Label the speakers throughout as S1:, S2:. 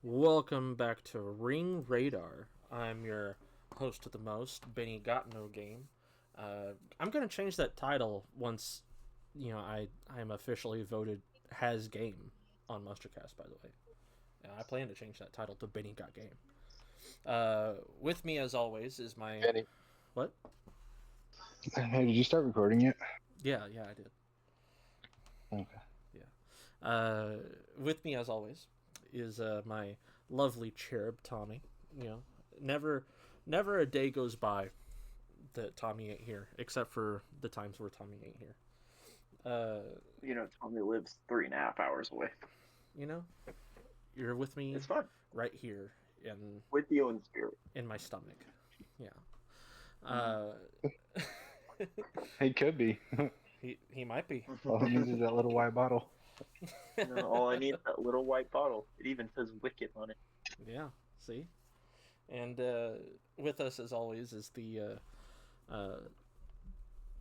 S1: Welcome back to Ring Radar. I'm your host of the most, Benny Got No Game. I'm gonna change that title once, I am officially voted has game on Mustercast. By the way, I plan to change that title to Benny Got Game. With me, as always, is my
S2: Benny.
S1: What?
S2: Hey, did you start recording yet?
S1: Yeah, I did.
S2: Okay.
S1: Yeah. With me, as always, is my lovely cherub Tommy. Never a day goes by that Tommy ain't here, except for the times where Tommy ain't here.
S3: Tommy lives 3.5 hours away.
S1: You're with me.
S3: It's fun.
S1: Right here
S3: with you in spirit,
S1: in my stomach. Yeah.
S2: He could be.
S1: He might be.
S2: All he needs is that little white bottle.
S3: All I need is that little white bottle. It even says Wicked on it.
S1: Yeah. See. And with us, as always, is the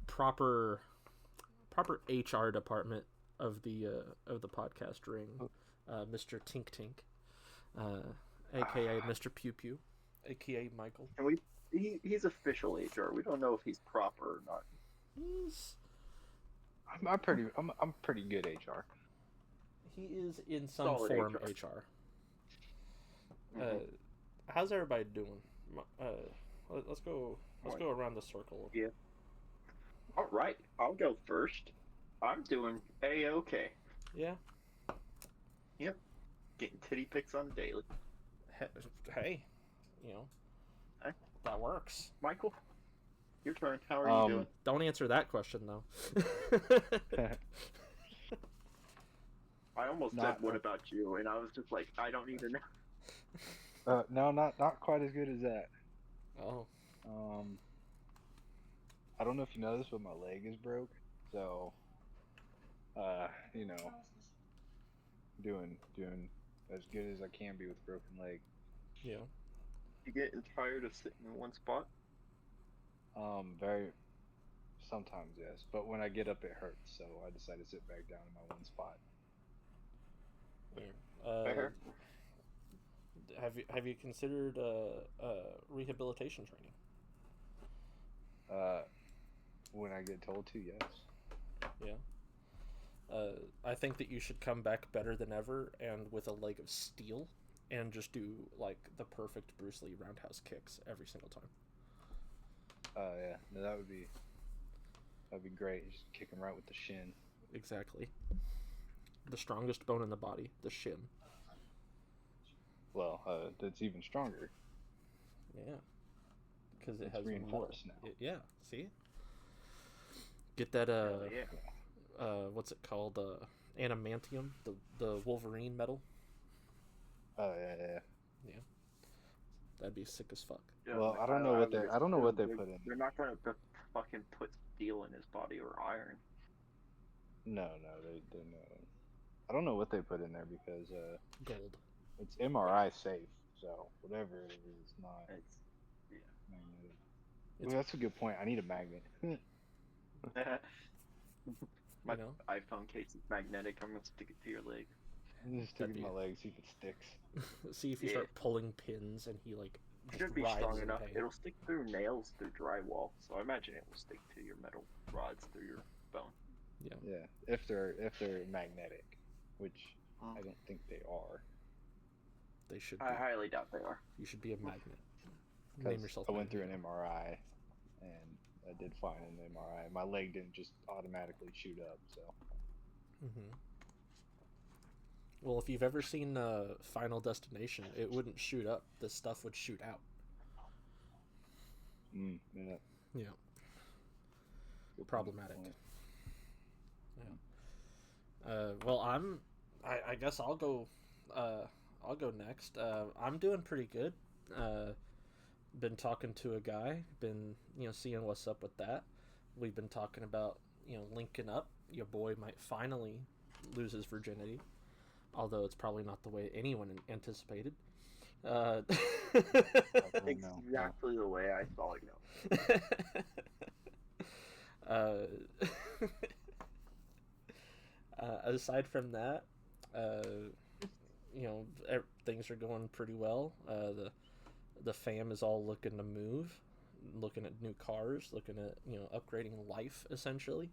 S1: proper HR department of the podcast ring, Mr. Tink Tink, aka Mr. Pew Pew, aka Michael.
S3: And he's official HR. We don't know if he's proper or not.
S2: I'm pretty good HR.
S1: He is in some solid form HR. How's everybody doing? Let's go around the circle.
S3: Yeah. All right, I'll go first. I'm doing A-okay.
S1: Yeah.
S3: Yep. Getting titty pics on the daily.
S1: Hey, that works.
S3: Michael, your turn. How are you doing?
S1: Don't answer that question though.
S3: I almost said, "What about you?" And I was just like, I don't even know.
S2: No, not quite as good as that.
S1: Oh.
S2: I don't know if you know this, but my leg is broke. So, doing as good as I can be with a broken leg.
S1: Yeah.
S3: You getting tired of sitting in one spot?
S2: Sometimes, yes. But when I get up, it hurts. So I decide to sit back down in my one spot.
S3: Fair.
S1: Have you considered rehabilitation training?
S2: When I get told to, yes.
S1: Yeah. I think that you should come back better than ever and with a leg of steel and just do like the perfect Bruce Lee roundhouse kicks every single time.
S2: Yeah. No, that'd be great. Just kick him right with the shin.
S1: Exactly. The strongest bone in the body, the shin.
S2: Well, that's even stronger.
S1: Yeah. Because it has
S2: reinforced
S1: metal.
S2: now.
S1: Yeah. See. Get that. What's it called? Adamantium, the Wolverine metal.
S2: Oh yeah.
S1: That'd be sick as fuck.
S3: Yeah,
S2: well, I don't know what they put in.
S3: They're not going to fucking put steel in his body or iron.
S2: No, they no. I don't know what they put in there because
S1: gold.
S2: It's MRI safe, so whatever it is, not.
S3: It's
S2: magnetic. Well, that's a good point. I need a magnet.
S3: My iPhone case is magnetic. I'm gonna stick it to your leg.
S2: I'm just sticking my leg, see if it sticks.
S1: See if you start pulling pins and he like.
S3: It should be strong enough. It'll stick through nails through drywall, so I imagine it will stick to your metal rods through your bone.
S2: Yeah. If they're magnetic, which I don't think they are.
S1: They should be.
S3: I highly doubt they are.
S1: You should be a magnet. Name yourself.
S2: I went through an MRI, and I did fine in the MRI. My leg didn't just automatically shoot up, so.
S1: Mm-hmm. Well, if you've ever seen Final Destination, it wouldn't shoot up. The stuff would shoot out.
S2: Yeah.
S1: Yeah. Problematic. Yeah. Well, I guess I'll go. I'll go next. I'm doing pretty good. Been talking to a guy. Been seeing what's up with that. We've been talking about linking up. Your boy might finally lose his virginity, although it's probably not the way anyone anticipated.
S3: Exactly the way I saw it go.
S1: Aside from that, things are going pretty well. The fam is all looking to move, looking at new cars, looking at upgrading life essentially.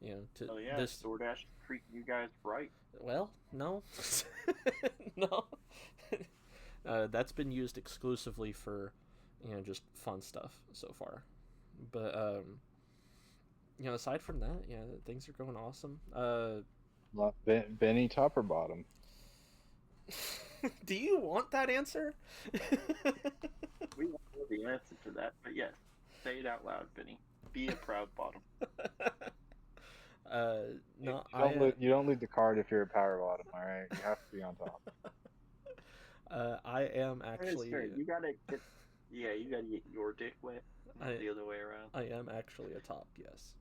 S3: Oh yeah,
S1: this.
S3: DoorDash treat you guys right.
S1: Well, no, no. That's been used exclusively for just fun stuff so far, but aside from that, things are going awesome.
S2: Benny top or bottom?
S1: Do you want that answer?
S3: We don't know the answer to that, but yes, say it out loud, Benny. Be a proud bottom.
S1: No,
S2: you don't lead the card if you're a power bottom. All right, you have to be on top.
S1: I am actually.
S3: You gotta get your dick wet, not the other way around.
S1: I am actually a top. Yes.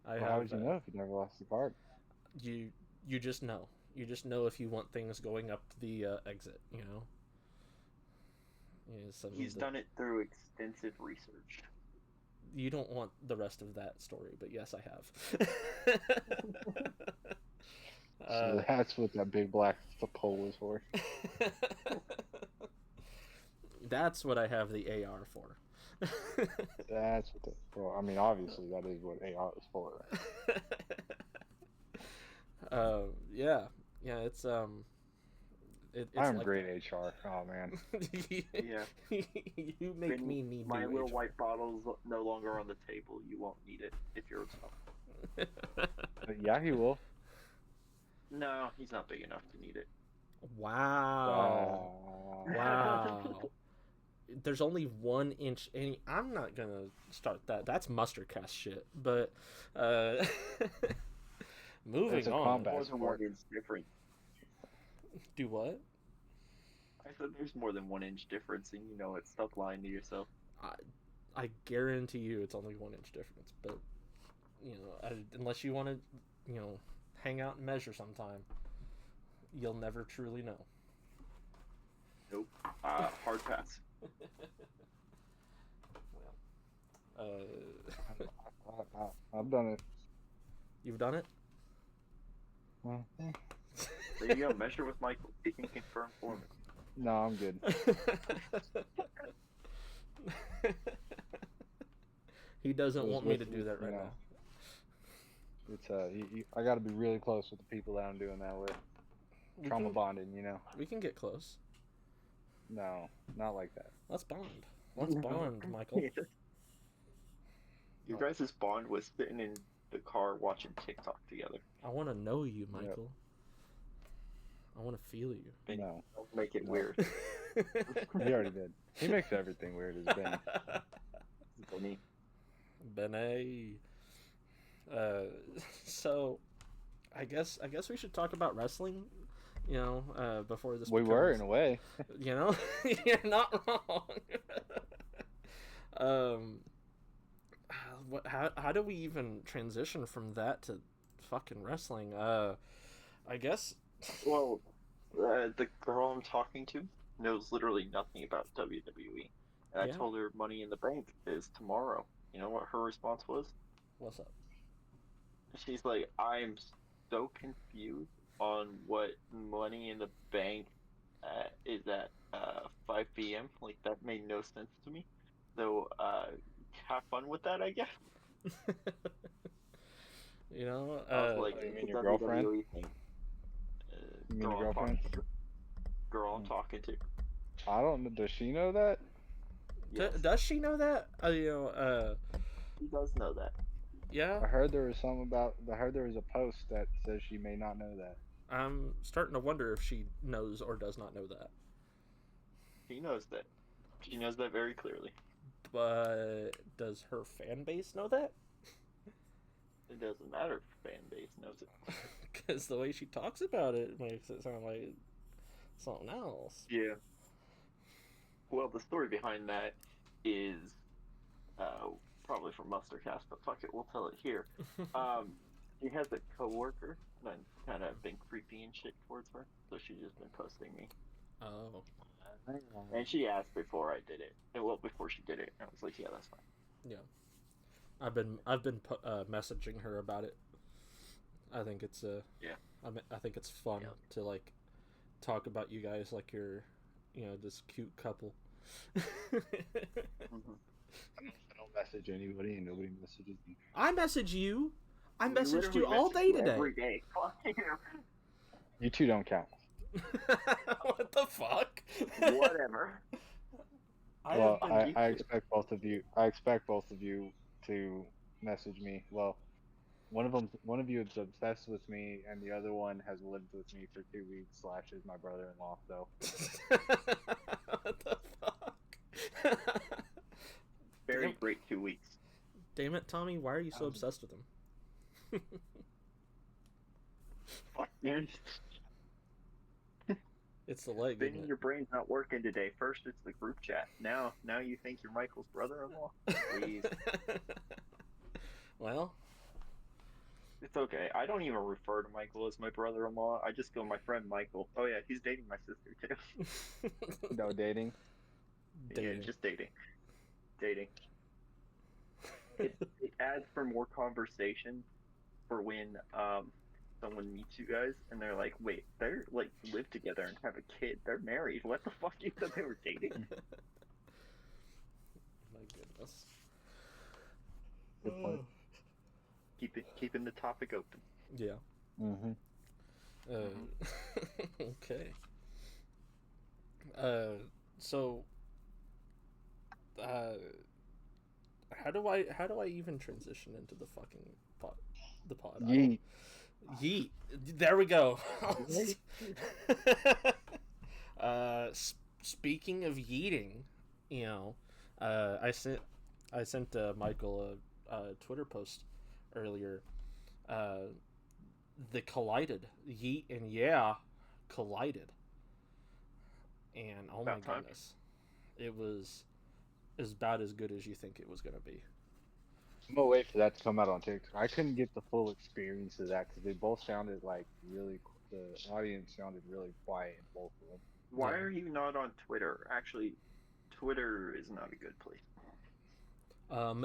S2: How would you know if you never lost the card?
S1: You just know. You just know if you want things going up the exit.
S3: He's done it through extensive research.
S1: You don't want the rest of that story, but yes, I have.
S2: So that's what that big black pole was for.
S1: That's what I have the AR for.
S2: That's what. Well, I mean, obviously that is what AR is for.
S1: Yeah, it's it's
S2: I'm
S1: like
S2: great
S1: that.
S2: HR. Oh man.
S3: Yeah.
S1: You make me need
S3: my little
S1: HR.
S3: white bottle's no longer on the table. You won't need it if you're a top.
S2: Yeah, he will.
S3: No, he's not big enough to need it.
S1: Wow. There's only 1 inch. I'm not gonna start that. That's mustard cast shit. But moving on.
S3: More than 1 inch difference.
S1: Do what?
S3: I said there's more than 1 inch difference, and you know it. Stop lying to yourself.
S1: I guarantee you it's only 1 inch difference. But unless you want to, hang out and measure sometime, you'll never truly know.
S3: Nope. Hard pass.
S2: I've done it.
S1: You've done it?
S2: Well,
S3: There you go. Measure with Michael. He can confirm for me.
S2: no, I'm good.
S1: He doesn't want me to do that right now.
S2: It's I got to be really close with the people that I'm doing that with. Trauma bonding,
S1: We can get close.
S2: No, not like that.
S1: Let's bond. Let's bond, Michael.
S3: Your guys' bond was sitting in the car watching TikTok together.
S1: I want to know you, Michael. Yep. I want to feel you.
S2: No.
S3: Don't make it weird.
S2: He already did. He makes everything weird as Benny.
S3: Benny.
S1: So, I guess we should talk about wrestling. Before this.
S2: We were in a way.
S1: You're not wrong. How do we even transition from that to fucking wrestling? I guess.
S3: Well, the girl I'm talking to knows literally nothing about WWE. And I told her Money in the Bank is tomorrow. You know what her response was?
S1: What's up?
S3: She's like, I'm so confused on what Money in the Bank is at 5 p.m. Like, that made no sense to me. So, have fun with that, I guess.
S1: I was
S3: like,
S2: you mean your girlfriend?
S3: You mean your girlfriend? Girl I'm talking to.
S2: I don't know. Does she know that?
S3: Yes.
S1: Does she know that?
S3: She does know that.
S1: Yeah.
S2: I heard there was a post that says she may not know that.
S1: I'm starting to wonder if she knows or does not know that.
S3: She knows that. She knows that very clearly.
S1: But does her fan base know that?
S3: It doesn't matter if her fan base knows it.
S1: Because the way she talks about it makes it sound like something else.
S3: Yeah. Well, the story behind that is probably from Mustardcast, but fuck it, we'll tell it here. She has a coworker and kind of been creepy and shit towards her, so she's just been posting me.
S1: Oh.
S3: And she asked before I did it. Well, before she did it, I was like, yeah, that's fine.
S1: Yeah. I've been messaging her about it. I think it's
S3: yeah.
S1: I think it's fun to like talk about you guys like you're, this cute couple.
S2: I don't message anybody, and nobody messages me.
S1: I message you. I
S3: We
S1: messaged
S3: literally
S1: you all
S3: message
S1: day
S3: you
S1: today.
S3: Every day. Fuck you.
S2: You two don't count.
S1: What the fuck?
S3: Whatever.
S2: Well, I expect both of you. I expect both of you to message me. Well, one of you is obsessed with me, and the other one has lived with me for 2 weeks. / is my brother-in-law. So.
S1: What the fuck?
S3: Very great 2 weeks.
S1: Damn it, Tommy! Why are you so obsessed with him?
S3: Fuck, man.
S1: It's the leg.
S3: Benny, your brain's not working today. First, it's the group chat. Now you think you're Michael's brother-in-law? Please.
S1: Well,
S3: it's okay. I don't even refer to Michael as my brother-in-law. I just go, my friend Michael. Oh yeah, he's dating my sister too.
S2: No dating.
S3: Yeah, just dating. It adds for more conversation for when someone meets you guys and they're like, wait, they're like live together and have a kid. They're married. What the fuck? You said they were dating?
S1: My goodness.
S2: Good point.
S3: Keeping the topic open.
S1: Yeah.
S2: Mm-hmm.
S1: Okay. So. How do I even transition into the fucking pod? The pod.
S2: Yeet.
S1: Yeet. There we go. Speaking of yeeting, I sent Michael a Twitter post earlier. The collided yeet and yeah collided, and oh my goodness, it was as bad as good as you think it was gonna be.
S2: I'm gonna wait for that to come out on TikTok. I couldn't get the full experience of that because they both sounded like really. The audience sounded really quiet in both of them.
S3: Why are you not on Twitter? Actually, Twitter is not a good place.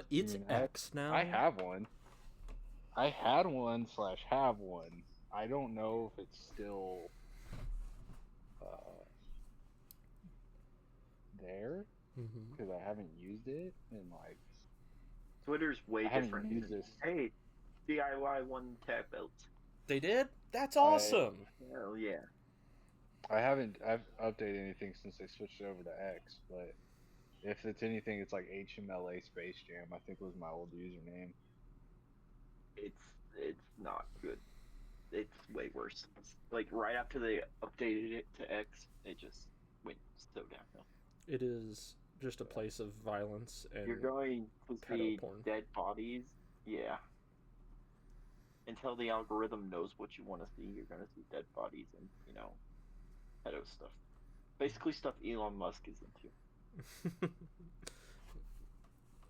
S1: It's X now.
S2: I have one. I had one / have one. I don't know if it's still there because I haven't used it in like.
S3: Twitter's way different.
S2: Used this.
S3: Hey, DIY one tap belts.
S1: They did? That's awesome.
S3: Hell yeah.
S2: I've updated anything since they switched over to X, but if it's anything, it's like HMLA Space Jam. I think was my old username.
S3: It's not good. It's way worse. Like right after they updated it to X, it just went so downhill.
S1: It is just a place of violence and
S3: you're going to see
S1: porn.
S3: Dead bodies. Yeah. Until the algorithm knows what you want to see, you're going to see dead bodies and, pedo stuff. Basically stuff Elon Musk is into.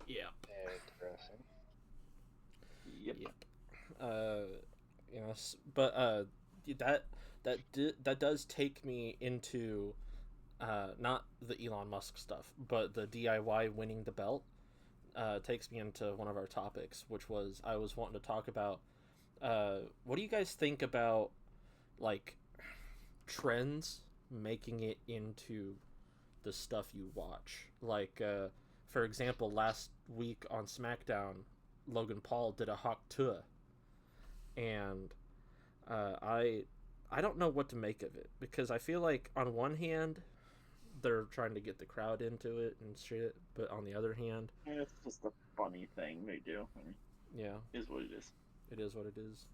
S1: Yeah.
S2: Interesting.
S1: Yep. But that does take me into not the Elon Musk stuff, but the DIY winning the belt. Takes me into one of our topics, which was I was wanting to talk about. What do you guys think about like trends making it into the stuff you watch? Like, for example, last week on SmackDown, Logan Paul did a hawk tour, and I don't know what to make of it because I feel like on one hand they're trying to get the crowd into it and shit, but on the other hand,
S3: it's just a funny thing they do.
S1: Yeah,
S3: it is what it is.
S1: It is what it is.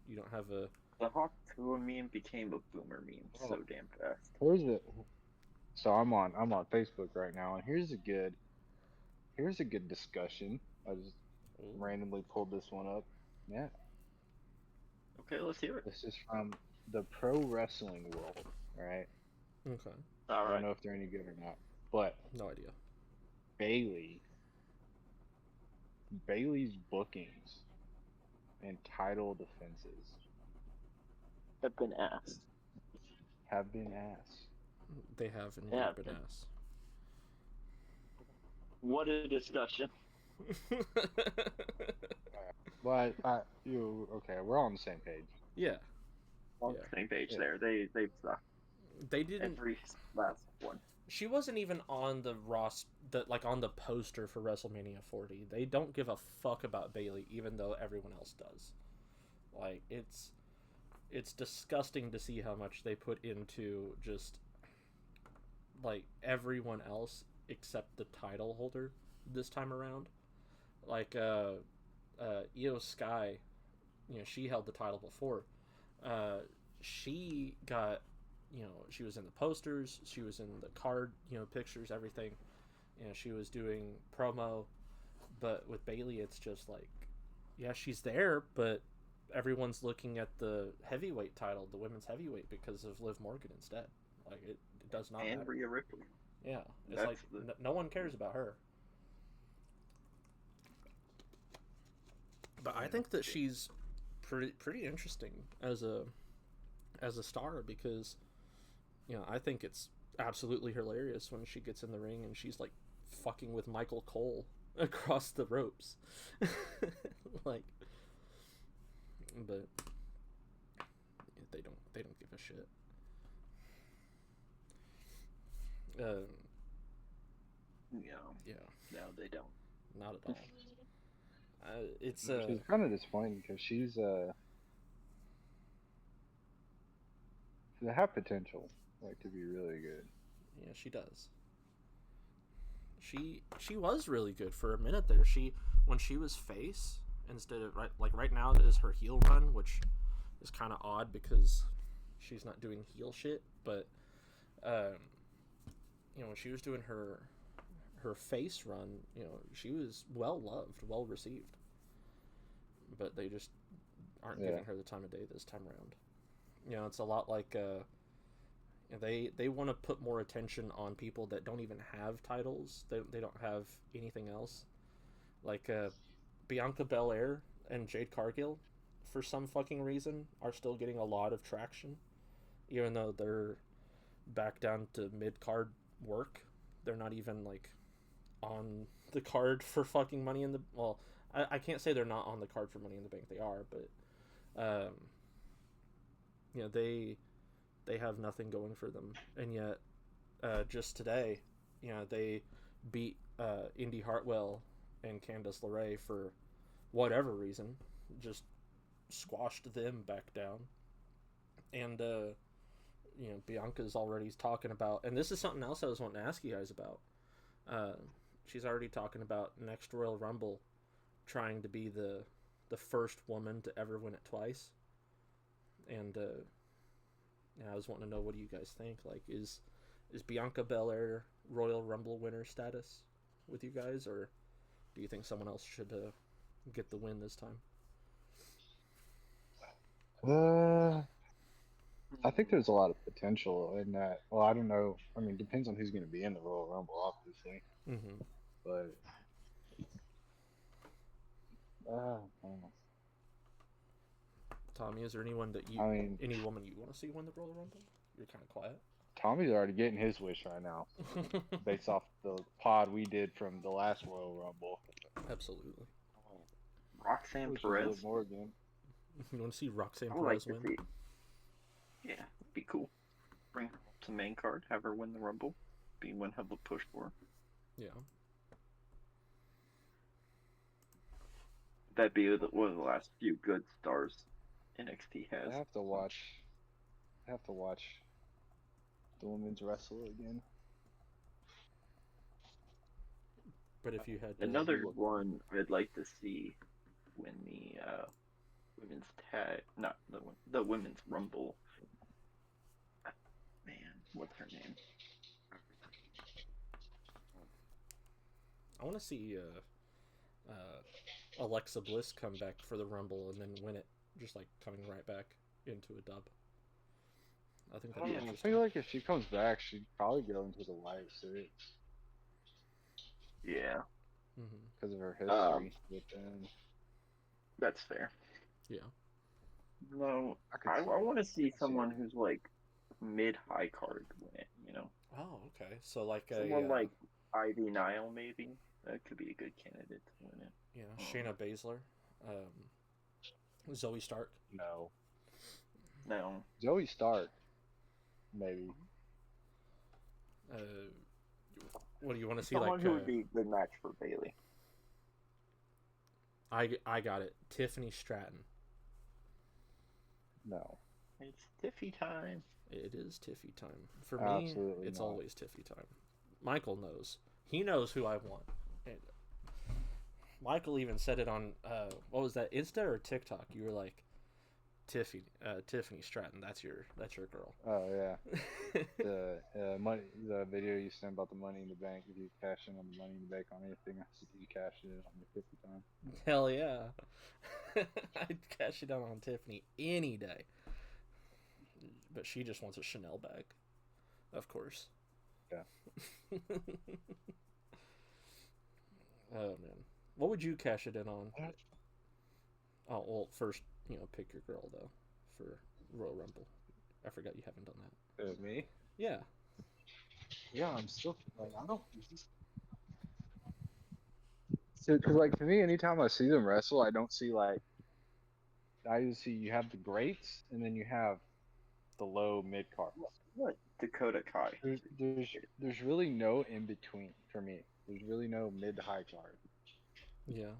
S1: You don't have a.
S3: The Hawk Tour meme became a boomer meme so damn fast.
S2: Here's it. So I'm on Facebook right now, and here's a good discussion. I just randomly pulled this one up. Yeah.
S3: Okay, let's hear it.
S2: This is from the pro wrestling world, right?
S1: Okay.
S3: All right.
S2: I don't know if they're any good or not, but
S1: no idea.
S2: Bailey's bookings and title defenses
S3: have been asked.
S1: They have indeed been asked.
S3: What a discussion.
S2: But okay, we're all on the same page.
S1: Yeah.
S3: on the same page there. They suck.
S1: They didn't.
S3: Every last one.
S1: She wasn't even on the on the poster for WrestleMania 40. They don't give a fuck about Bayley, even though everyone else does. Like, it's disgusting to see how much they put into just like everyone else except the title holder this time around. Like Io Sky, she held the title before. She got, she was in the posters, she was in the card, pictures, everything. She was doing promo, but with Bayley, it's just like, yeah, she's there, but everyone's looking at the heavyweight title, the women's heavyweight, because of Liv Morgan instead. Like, it does not matter.
S3: Rhea Ripley.
S1: Yeah, it's like no one cares about her. But I think that she's pretty interesting as a star, because I think it's absolutely hilarious when she gets in the ring and she's like fucking with Michael Cole across the ropes. Like, but they don't give a shit. Yeah.
S3: No, they don't.
S1: Not at all. It's
S2: she's kind of disappointing because they have potential, like, to be really good.
S1: Yeah, she does. She was really good for a minute there. When she was face, instead of right now is her heel run, which is kind of odd because she's not doing heel shit. But when she was doing her face run, she was well loved, well received. But they just aren't giving her the time of day this time around. It's a lot like they want to put more attention on people that don't even have titles. They don't have anything else. Like Bianca Belair and Jade Cargill, for some fucking reason, are still getting a lot of traction, even though they're back down to mid-card work. They're not even like on the card for fucking Money in the... Well, I can't say they're not on the card for Money in the Bank. They are, but they have nothing going for them. And yet just today, they beat Indy Hartwell and Candice LeRae for whatever reason, just squashed them back down. And Bianca's already talking about, and this is something else I was wanting to ask you guys about. She's already talking about next Royal Rumble trying to be the first woman to ever win it twice. And I was wanting to know, what do you guys think? Like, is Bianca Belair Royal Rumble winner status with you guys, or do you think someone else should get the win this time?
S2: I think there's a lot of potential in that. Well, I don't know. I mean, depends on who's going to be in the Royal Rumble, obviously.
S1: Mm-hmm.
S2: But I don't know.
S1: Tommy, is there anyone that any woman you want to see win the Royal Rumble? You're kind of quiet.
S2: Tommy's already getting his wish right now, based off the pod we did from the last Royal Rumble.
S1: Absolutely.
S3: Roxanne Perez.
S2: Morgan.
S1: You want to see Roxanne Perez win?
S3: Yeah, it'd be cool. Bring her to the main card, have her win the Rumble, be one hell of a push for her.
S1: Yeah.
S3: That'd be one of the last few good stars NXT has.
S2: I have to watch the women's wrestle again.
S1: But if you had
S3: another one I'd like to see win the women's tag, not the women's Rumble. Man, what's her name?
S1: I want to see Alexa Bliss come back for the Rumble and then win it, just like coming right back into a dub. I think that'd be interesting.
S2: I feel like if she comes back, she'd probably go into the Live 6.
S3: Yeah.
S2: Because of her history with them.
S3: That's fair.
S1: Yeah.
S3: No, I want to see someone who's like mid-high card win it,
S1: Oh, okay. So like
S3: someone like Ivy Nile, maybe. That could be a good candidate to win it.
S1: Yeah, Shayna Baszler, Zoe Stark.
S2: No.
S3: No.
S2: Zoe Stark, maybe.
S1: What do you want to see?
S3: Someone who would be a good match for Bayley.
S1: I got it. Tiffany Stratton.
S2: No.
S3: It's Tiffy time.
S1: It is Tiffy time. For
S2: Absolutely
S1: me, it's
S2: not.
S1: always Tiffy time. Michael knows. He knows who I want. And Michael even said it on, what was that, Insta or TikTok? You were like, Tiffany Stratton, that's your girl.
S2: Oh yeah. The video you sent about the Money in the Bank. If you cash in on the Money in the Bank on anything, I said you cash it in on your 50 time.
S1: Hell yeah. I'd cash it out on Tiffany any day. But she just wants a Chanel bag, of course.
S2: Yeah.
S1: Oh man, what would you cash it in on? Oh well, first pick your girl though for Royal Rumble. I forgot you haven't done that.
S2: Me?
S1: Yeah.
S2: Yeah, I'm still like I don't. Because like to me, anytime I see them wrestle, I don't see like. I just see you have the greats, and then you have the low mid cards.
S3: What? Dakota Kai.
S2: There's really no in between for me. There's really no mid to high card.
S1: Yeah.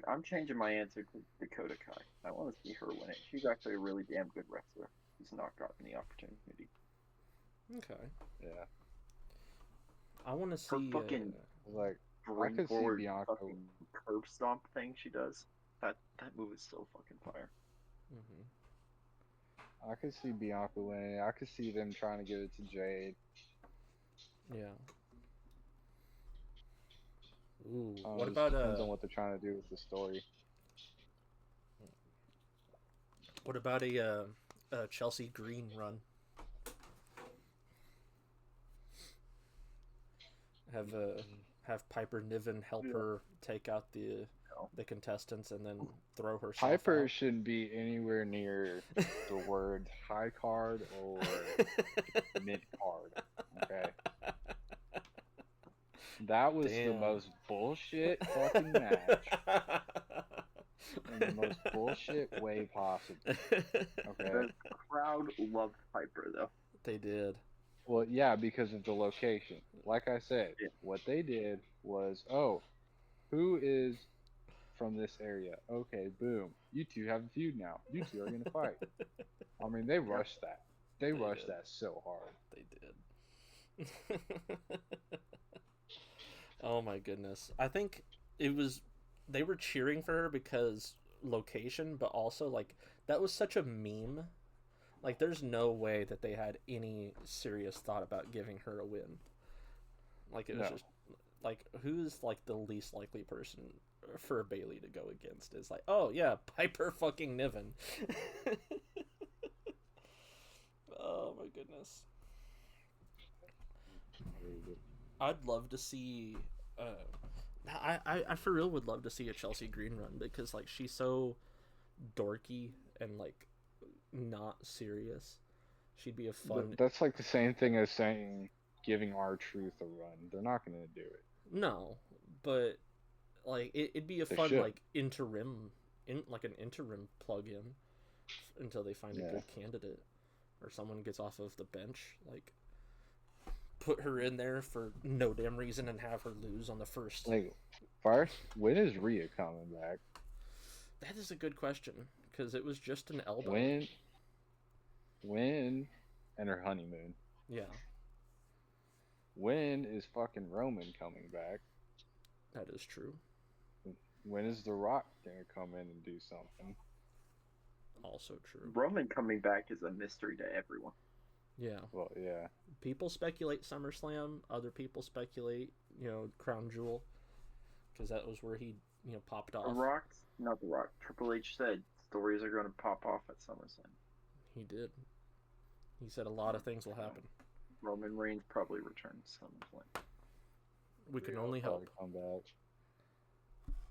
S3: I'm changing my answer to Dakota Kai. I want to see her win it. She's actually a really damn good wrestler. She's not gotten the opportunity.
S1: Okay.
S2: Yeah.
S1: I want to see
S3: her fucking
S2: like I could see Bianca
S3: curb stomp thing she does. That move is so fucking fire.
S1: Mm-hmm.
S2: I could see Bianca winning. I could see them trying to give it to Jade.
S1: Yeah. Ooh.
S2: What about depends on what they're trying to do with the story.
S1: What about a Chelsea Green run? Have Piper Niven help her take out the contestants and then throw her.
S2: Piper shouldn't be anywhere near the word high card or mid card. Okay. That was the most bullshit fucking match. In the most bullshit way possible. Okay.
S3: The crowd loved Piper though.
S1: They did.
S2: Well, yeah, because of the location. Like I said, what they did was, who is from this area? Okay, boom. You two have a feud now. You two are going to fight. I mean, they rushed that. They rushed that so hard.
S1: They did. Oh my goodness. I think they were cheering for her because location, but also, like, that was such a meme. Like, there's no way that they had any serious thought about giving her a win. Like, it was just, like, who's, like, the least likely person for Bayley to go against? Is like, oh, yeah, Piper fucking Niven. Oh, my goodness. I'd love to see, I for real would love to see a Chelsea Green run because, like, she's so dorky and, like, not serious. She'd be a fun.
S2: That's like the same thing as saying giving R-Truth a run. They're not going to do it.
S1: No, but like it'd be a fun like an interim plug-in until they find a good candidate or someone gets off of the bench. Like, put her in there for no damn reason and have her lose on the first.
S2: Like, first, when is Rhea coming back?
S1: That is a good question because it was just an elbow.
S2: When and her honeymoon.
S1: Yeah.
S2: When is fucking Roman coming back?
S1: That is true.
S2: When is The Rock gonna come in and do something?
S1: Also true.
S3: Roman coming back is a mystery to everyone.
S1: Yeah.
S2: Well, yeah.
S1: People speculate SummerSlam. Other people speculate, Crown Jewel, because that was where he, popped off.
S3: Not The Rock. Triple H said stories are going to pop off at SummerSlam.
S1: He did. He said a lot of things will happen.
S3: Roman Reigns probably returns SummerSlam.
S1: We can only hope.
S2: Come back.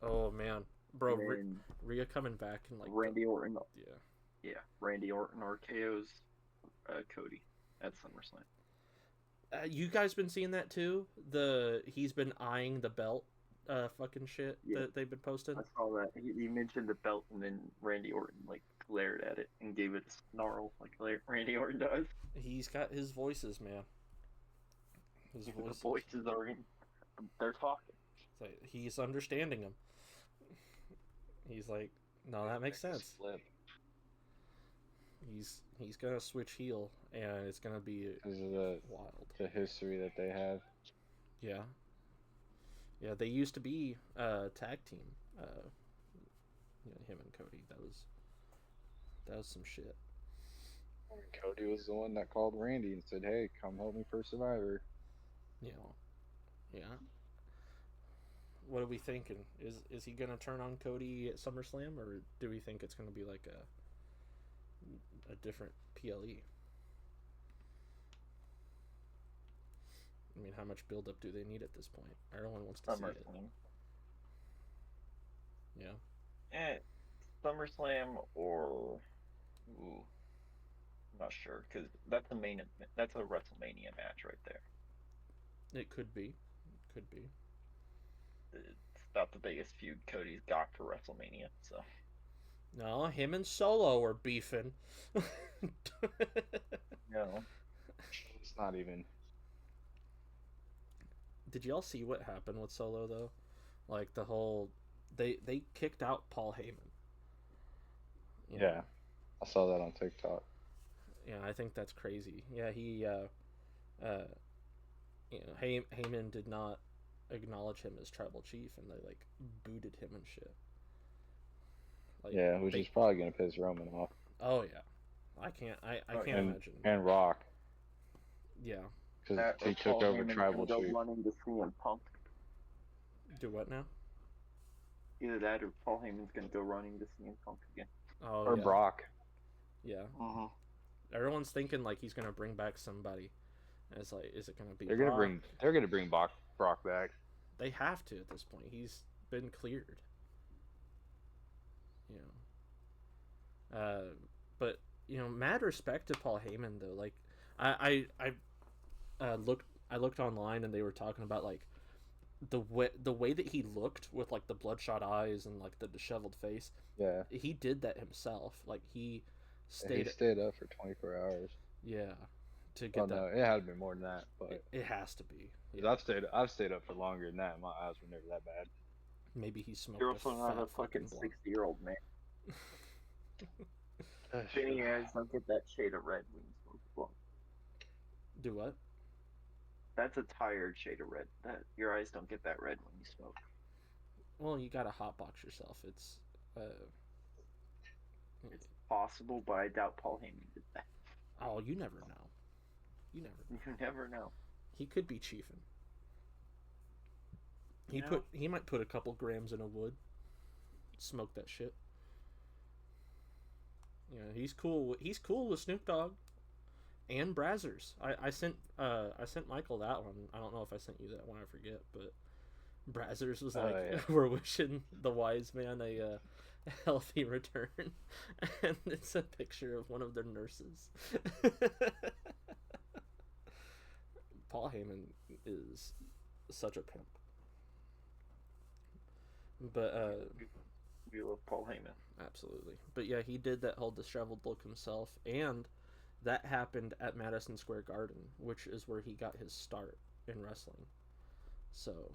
S1: Oh man, bro, Rhea coming back and like
S3: Randy Orton.
S1: Yeah.
S3: Randy Orton RKO's Cody at SummerSlam.
S1: You guys been seeing that too? He's been eyeing the belt, fucking shit that they've been posting.
S3: I saw that. He mentioned the belt, and then Randy Orton like glared at it and gave it a snarl like Randy Orton does.
S1: He's got his voices, man. His
S3: voices. The voices are in. They're talking.
S1: Like, he's understanding them. He's like, no, that makes sense.
S2: Flip.
S1: He's gonna switch heel, and it's gonna be wild.
S2: The history that they have.
S1: Yeah. Yeah, they used to be a tag team. Him and Cody. That was some shit.
S2: Cody was the one that called Randy and said, "Hey, come help me for Survivor."
S1: Yeah. What are we thinking? Is he gonna turn on Cody at SummerSlam, or do we think it's gonna be like a different PLE? I mean, how much build-up do they need at this point? Everyone wants to see it. Yeah.
S3: SummerSlam or... Ooh. I'm not sure, because that's a WrestleMania match right there.
S1: It could be.
S3: It's about the biggest feud Cody's got for WrestleMania, so...
S1: No, him and Solo are beefing.
S3: No.
S2: It's not even...
S1: Did y'all see what happened with Solo, though? Like, the whole... They kicked out Paul Heyman.
S2: Yeah. I saw that on TikTok.
S1: Yeah, I think that's crazy. Yeah, he... Heyman did not acknowledge him as tribal chief, and they, like, booted him and shit.
S2: Like, yeah, which is probably going to piss Roman off.
S1: Oh, yeah. I can't imagine.
S2: And Rock.
S1: Yeah.
S2: Because he took over tribal chief.
S3: Running to CM Punk.
S1: Do what now?
S3: Either that or Paul Heyman's going to go running to CM Punk again.
S1: Oh,
S2: or
S1: yeah.
S2: Brock.
S1: Yeah.
S3: Uh-huh.
S1: Everyone's thinking, like, he's going to bring back somebody. And it's like, is it going to be
S2: They're
S1: Brock?
S2: going to bring Brock back.
S1: They have to at this point. He's been cleared. But mad respect to Paul Heyman though. Like, I looked online and they were talking about like the way that he looked with like the bloodshot eyes and like the disheveled face.
S2: Yeah,
S1: he did that himself. Like he stayed
S2: up for 24 hours.
S1: Yeah, to get that.
S2: No, it had to be more than that, but
S1: it has to be.
S2: Yeah. I've stayed up for longer than that. My eyes were never that bad.
S1: Maybe he smoked.
S3: You're also not a fucking 60-year-old man. Your eyes don't get that shade of red when you smoke a blunt.
S1: Do what?
S3: That's a tired shade of red. That your eyes don't get that red when you smoke.
S1: Well, you gotta hotbox yourself. It's
S3: possible, but I doubt Paul Heyman did that.
S1: Oh, you never know. You
S3: never know.
S1: He could be chiefing. He might put a couple grams in a wood. Smoke that shit. He's cool. He's cool with Snoop Dogg and Brazzers. I sent Michael that one. I don't know if I sent you that one. I forget. But Brazzers was like,
S2: yeah.
S1: We're wishing the wise man a healthy return, and it's a picture of one of their nurses. Paul Heyman is such a pimp. But
S3: we love Paul Heyman.
S1: Absolutely. But yeah, he did that whole disheveled look himself, and that happened at Madison Square Garden, which is where he got his start in wrestling. So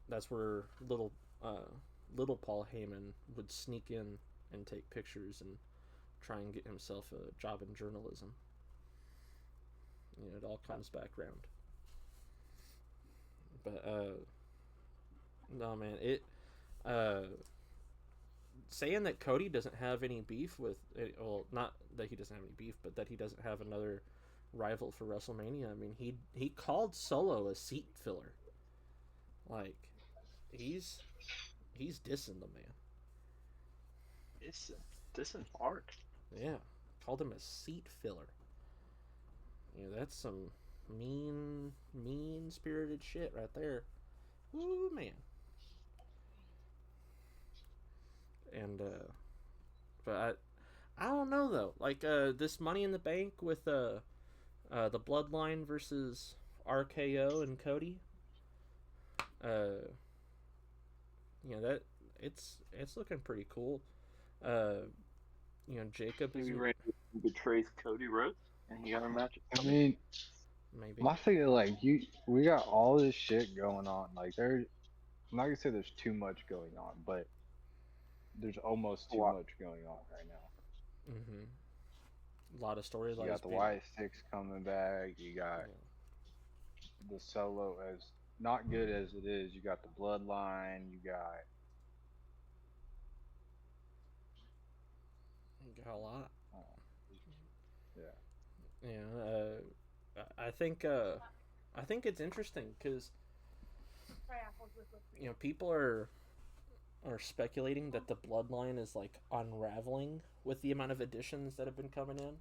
S1: that's where little Paul Heyman would sneak in and take pictures and try and get himself a job in journalism. It all comes back round. But no, man, saying that Cody doesn't have any beef with, well, not that he doesn't have any beef, but that he doesn't have another rival for WrestleMania. I mean, he called Solo a seat filler. Like, he's dissing the man.
S3: It's dissing hard.
S1: Yeah, called him a seat filler. That's some mean-spirited shit right there. Woo, man. And but I don't know though. Like this Money in the Bank with the Bloodline versus RKO and Cody. That it's looking pretty cool. You know, Jacob is
S3: Maybe Randy betrays Cody Rhodes and he got a match.
S2: I mean,
S1: maybe.
S2: my thing is like we got all this shit going on. Like I'm not gonna say there's too much going on, but there's almost too much going on right now.
S1: Mm-hmm. A lot of storylines.
S2: You got the Wyatt Six coming back. You got the Solo, as not good as it is. You got the Bloodline. You got
S1: a lot.
S2: Yeah.
S1: Yeah. I think it's interesting because you know people are speculating that the Bloodline is like unraveling with the amount of additions that have been coming in.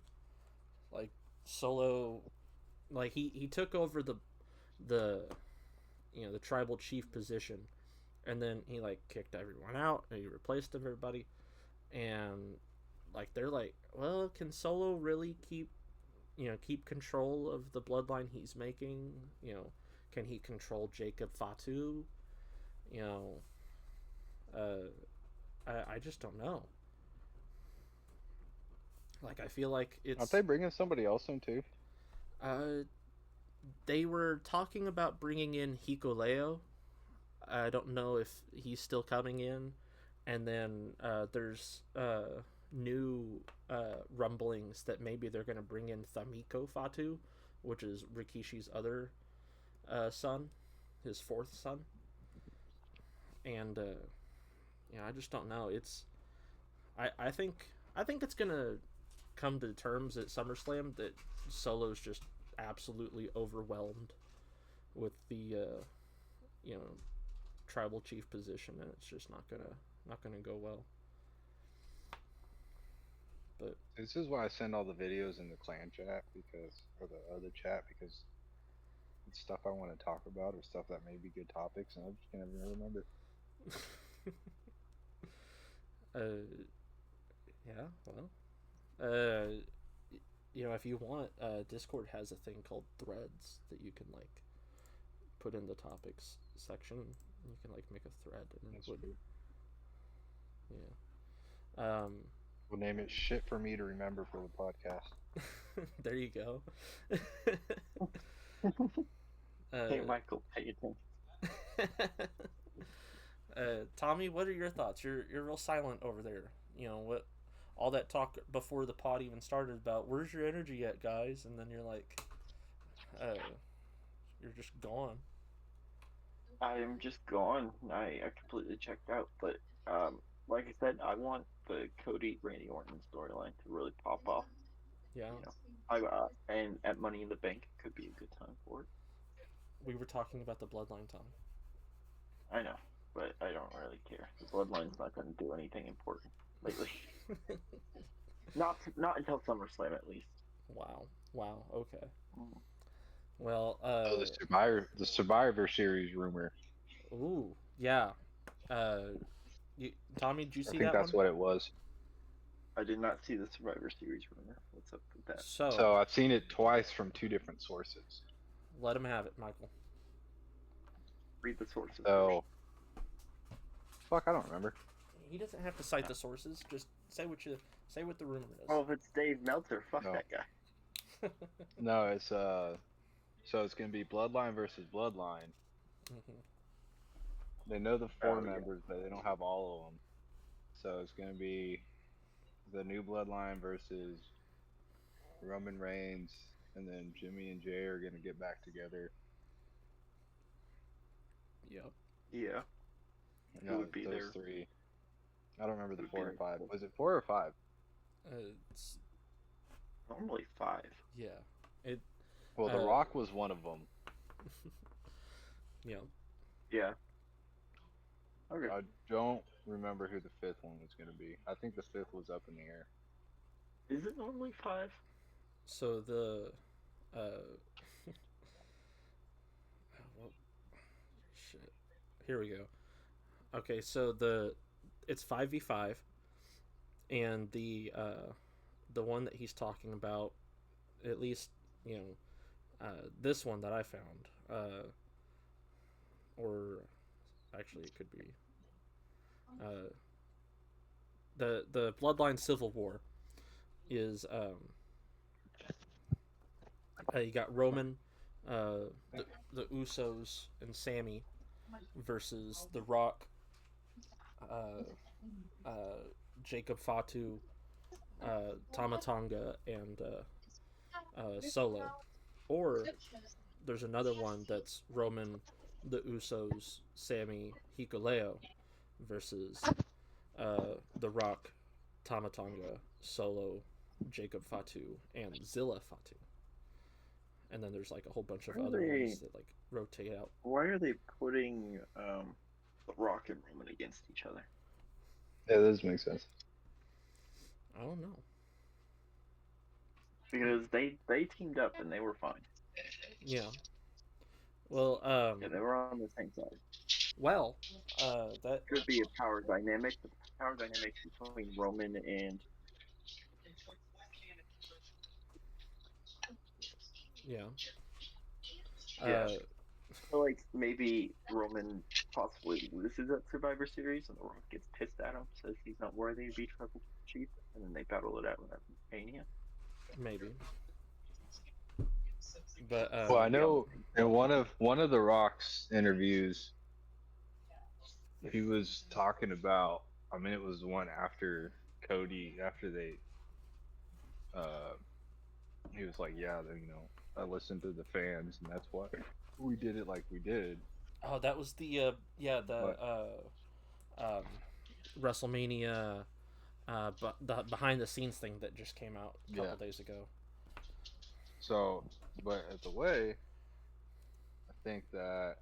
S1: Like Solo, like he took over the you know the tribal chief position, and then he like kicked everyone out and he replaced everybody, and like they're like, well, can Solo really keep control of the bloodline he's making? You know, can he control Jacob Fatu? You know, I just don't know. Like I feel like it's.
S2: Aren't they bringing somebody else in too?
S1: They were talking about bringing in Hikuleo. I don't know if he's still coming in, and then there's new rumblings that maybe they're going to bring in Thamiko Fatu, which is Rikishi's other son, his fourth son. And I just don't know. I think it's gonna come to terms at SummerSlam that Solo's just absolutely overwhelmed with the tribal chief position, and it's just not gonna go well. But
S2: this is why I send all the videos in the clan chat or the other chat, because it's stuff I want to talk about or stuff that may be good topics, and I just can't even remember.
S1: Yeah, well, if you want, Discord has a thing called threads that you can like put in the topics section. You can like make a thread and
S2: That's
S1: true. Yeah.
S2: We'll name it "Shit for Me to Remember" for the podcast.
S1: There you go.
S3: Hey, Michael, pay attention.
S1: Tommy, what are your thoughts? You're real silent over there. You know what? All that talk before the pod even started about where's your energy at, guys, and then you're like, you're just gone.
S3: I am just gone. I completely checked out. But like I said, I want the Cody Randy Orton storyline to really pop off.
S1: Yeah.
S3: You know, and at Money in the Bank could be a good time for it.
S1: We were talking about the Bloodline, Tom.
S3: I know, but I don't really care. The Bloodline's not going to do anything important lately. Not until SummerSlam, at least.
S1: Wow. Okay. Well,
S2: the Survivor Series rumor.
S1: Ooh, yeah. Tommy, did you see that one?
S2: I think that's what it was.
S3: I did not see the Survivor Series rumor. What's up with that?
S2: So I've seen it twice from two different sources.
S1: Let him have it, Michael.
S3: Read the sources.
S2: So, fuck, I don't remember.
S1: He doesn't have to cite the sources. Just say what the rumor is.
S3: Oh, if it's Dave Meltzer, fuck that guy.
S2: No, it's so it's gonna be Bloodline versus Bloodline.
S1: Mm-hmm.
S2: They know the four members, but they don't have all of them. So it's gonna be the new Bloodline versus Roman Reigns, and then Jimmy and Jay are gonna get back together.
S1: Yep.
S3: Yeah.
S2: Who would be those three? I don't remember the 4 or 5. Was it 4 or 5?
S1: It's
S3: normally 5.
S1: Yeah.
S2: Well, The Rock was one of them.
S1: Yeah.
S3: Yeah. Okay.
S2: I don't remember who the 5th one was going to be. I think the 5th was up in the air.
S3: Is it normally 5?
S1: So the well, shit. Here we go. Okay, so it's 5v5, and the one that he's talking about, at least this one that I found, or actually it could be the Bloodline Civil War is you got Roman, the Usos and Sammy versus The Rock, Jacob Fatu, Tama Tonga, and Solo. Or there's another one that's Roman, the Usos, Sammy, Hikuleo versus The Rock, Tama Tonga, Solo, Jacob Fatu, and Zilla Fatu. And then there's like a whole bunch of other ones that like rotate out.
S3: Why are they putting The Rock and Roman against each other?
S2: Yeah, that does make sense.
S1: I don't know.
S3: Because they teamed up and they were fine.
S1: Yeah. Well,
S3: yeah, they were on the same side.
S1: Well, that
S3: could be a power dynamic, but the power dynamic between Roman and
S1: yeah.
S3: So like maybe Roman possibly loses at Survivor Series, and The Rock gets pissed at him, says he's not worthy to be Tribal Chief, and then they battle it out at Mania.
S1: Maybe. But
S2: well, I know in one of the Rock's interviews, he was talking about. I mean, it was the one after Cody, after they. He was like, "Yeah, I listened to the fans, and that's why we did it like we did."
S1: Oh, that was the WrestleMania, but the behind the scenes thing that just came out a couple days ago.
S2: So, but at the way, I think that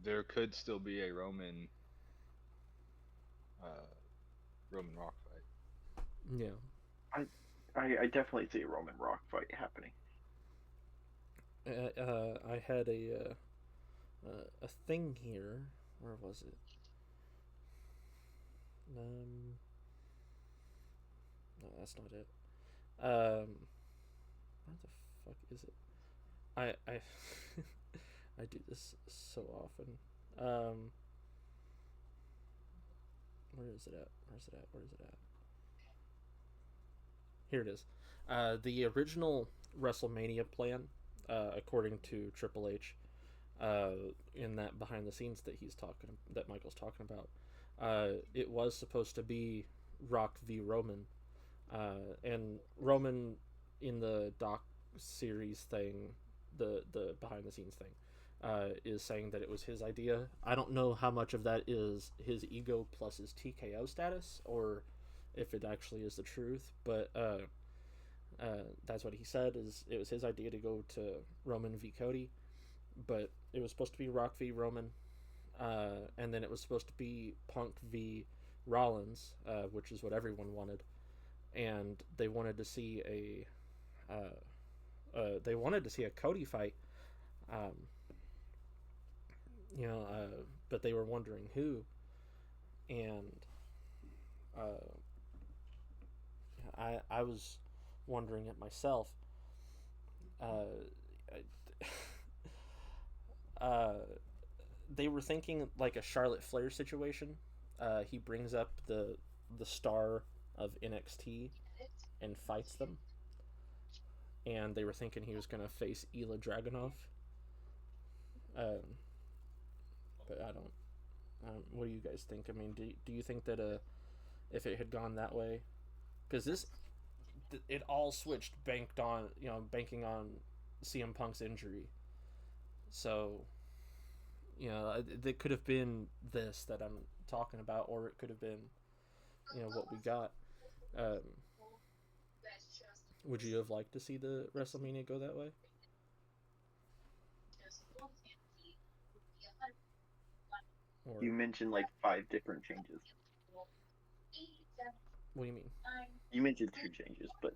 S2: there could still be a Roman Rock fight.
S1: Yeah,
S3: I definitely see a Roman Rock fight happening.
S1: I had a thing here. Where was it? No, that's not it. Where the fuck is it? I I do this so often. Where is it at? Where is it at? Here it is. The original WrestleMania plan, according to Triple H, in that behind the scenes that Michael's talking about, it was supposed to be Rock v Roman, and Roman in the doc series thing, the behind the scenes thing, is saying that it was his idea. I don't know how much of that is his ego plus his TKO status, or if it actually is the truth, but that's what he said, is it was his idea to go to Roman v Cody, but it was supposed to be Rock v Roman, and then it was supposed to be Punk v Rollins, which is what everyone wanted, and they wanted to see a Cody fight, but they were wondering who, and I was wondering it myself. They were thinking like a Charlotte Flair situation. He brings up the star of NXT and fights them, and they were thinking he was gonna face Ilya Dragunov. But I don't. What do you guys think? I mean, do you think that if it had gone that way, because it all switched banking on CM Punk's injury, so it could have been this that I'm talking about, or it could have been what we got. Would you have liked to see the WrestleMania go that way?
S3: You mentioned like 5 different changes.
S1: What do you mean?
S3: You mentioned 2 changes, but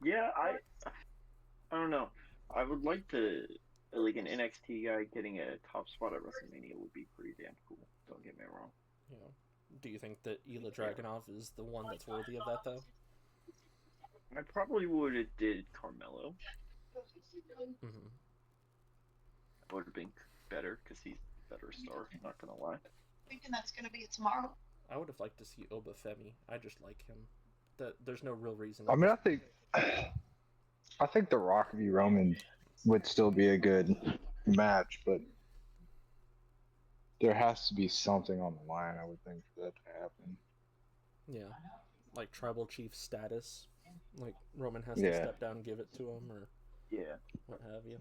S3: yeah, I don't know. I would like to, like, an NXT guy getting a top spot at WrestleMania would be pretty damn cool. Don't get me wrong.
S1: Yeah. Do you think that Ilya Dragunov is the one that's worthy of that, though?
S3: I probably would have did Carmelo.
S1: Mm-hmm.
S3: That would have been better because he's a better star. Not gonna lie.
S4: Thinking that's gonna be tomorrow.
S1: I would have liked to see Oba Femi. I just like him. There's no real reason.
S2: I mean, I think The Rock v Roman would still be a good match, but there has to be something on the line, I would think, for that to happen.
S1: Yeah, like tribal chief status. Like Roman has to step down and give it to him, or what have you.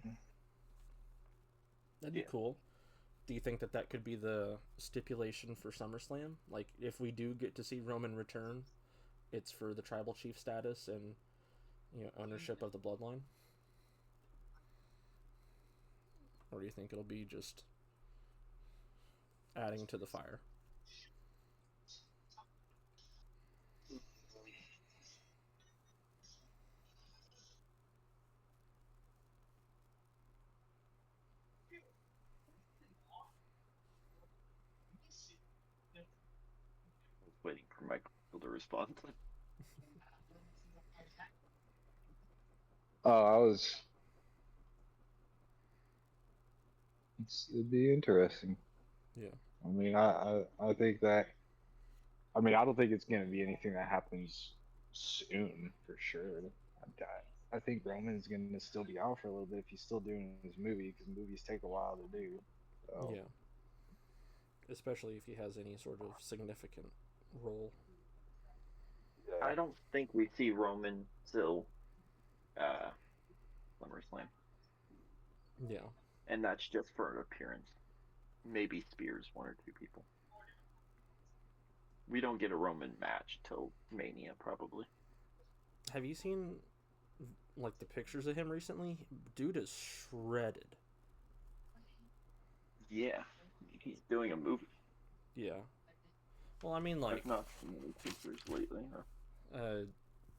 S1: That'd be cool. Do you think that could be the stipulation for SummerSlam? Like, if we do get to see Roman return, it's for the tribal chief status and, ownership of the Bloodline? Or do you think it'll be just adding to the fire?
S3: Waiting for Michael to respond.
S2: It'd be interesting.
S1: Yeah.
S2: I mean, I think that. I mean, I don't think it's gonna be anything that happens soon for sure. I think Roman's gonna still be out for a little bit if he's still doing his movie, because movies take a while to do. So.
S1: Yeah. Especially if he has any sort of significant role.
S3: Yeah. I don't think we see Roman till SummerSlam.
S1: Yeah.
S3: And that's just for an appearance. Maybe Spears, one or two people. We don't get a Roman match till Mania, probably.
S1: Have you seen, like, the pictures of him recently? Dude is shredded.
S3: Yeah. He's doing a movie.
S1: Yeah. Well, I mean, like...
S3: I've not seen any pictures lately, huh?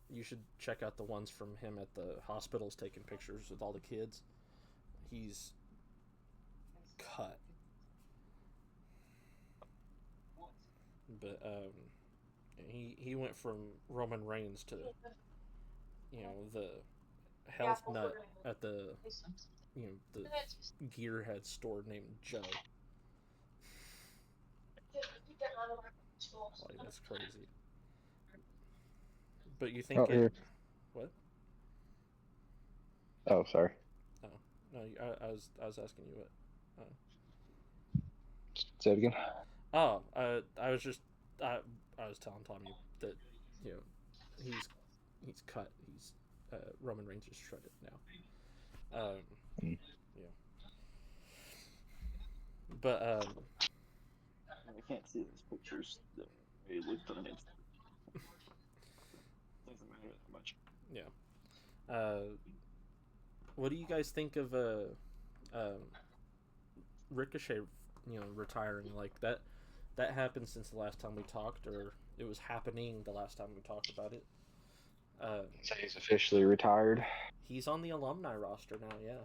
S1: You should check out the ones from him at the hospitals taking pictures with all the kids. He's cut. But he went from Roman Reigns to the health nut at the the gearhead store named Joe. Like, that's crazy. But you think what?
S2: Oh, sorry.
S1: Oh no, I was asking you what.
S2: Say it again.
S1: Oh, I was just I was telling Tommy that he's cut. He's Roman Reigns is shredded now. Yeah. But
S3: I can't see those pictures. They look on Instagram. Doesn't matter that much.
S1: Yeah. What do you guys think of Ricochet? Retiring like that. That happened since the last time we talked, or it was happening the last time we talked about it.
S2: So he's officially retired.
S1: He's on the alumni roster now. Yeah.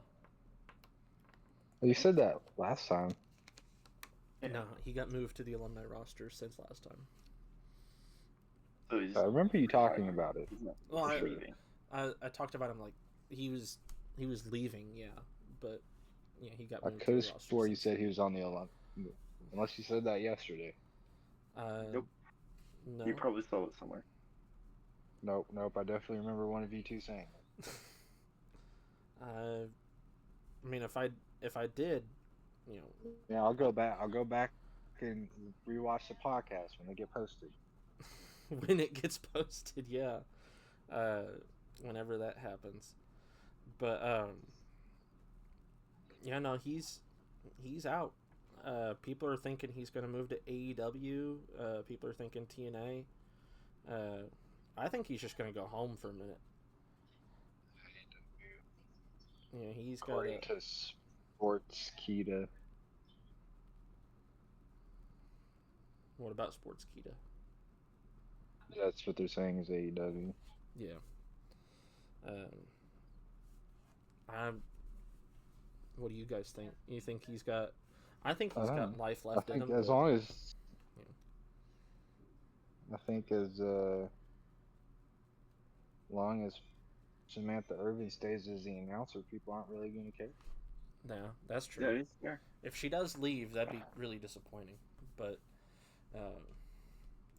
S2: Well, you said that last time.
S1: No, he got moved to the alumni roster since last time.
S2: I remember you talking about it.
S1: Well, I talked about him like he was leaving, yeah, but yeah, he got moved.
S2: I could have swore you said he was on the alumni, unless you said that yesterday.
S3: Nope.
S1: No.
S3: You probably saw it somewhere.
S2: Nope. I definitely remember one of you two saying it.
S1: I mean, if I did,
S2: Yeah, I'll go back and rewatch the podcast when they get posted.
S1: When it gets posted, yeah. Whenever that happens. But yeah, no, he's out. People are thinking he's going to move to AEW. People are thinking TNA. I think he's just going to go home for a minute. Yeah, he's got
S2: to Sportskeeda.
S1: What about Sportskeeda?
S2: That's what they're saying is AEW.
S1: Yeah. What do you guys think? You think he's got? I think he's got life left in him.
S2: As long as, I think as long as Samantha Irvin stays as the announcer, people aren't really going to care.
S1: Yeah, that's true.
S3: That is fair.
S1: If she does leave, that'd be really disappointing. But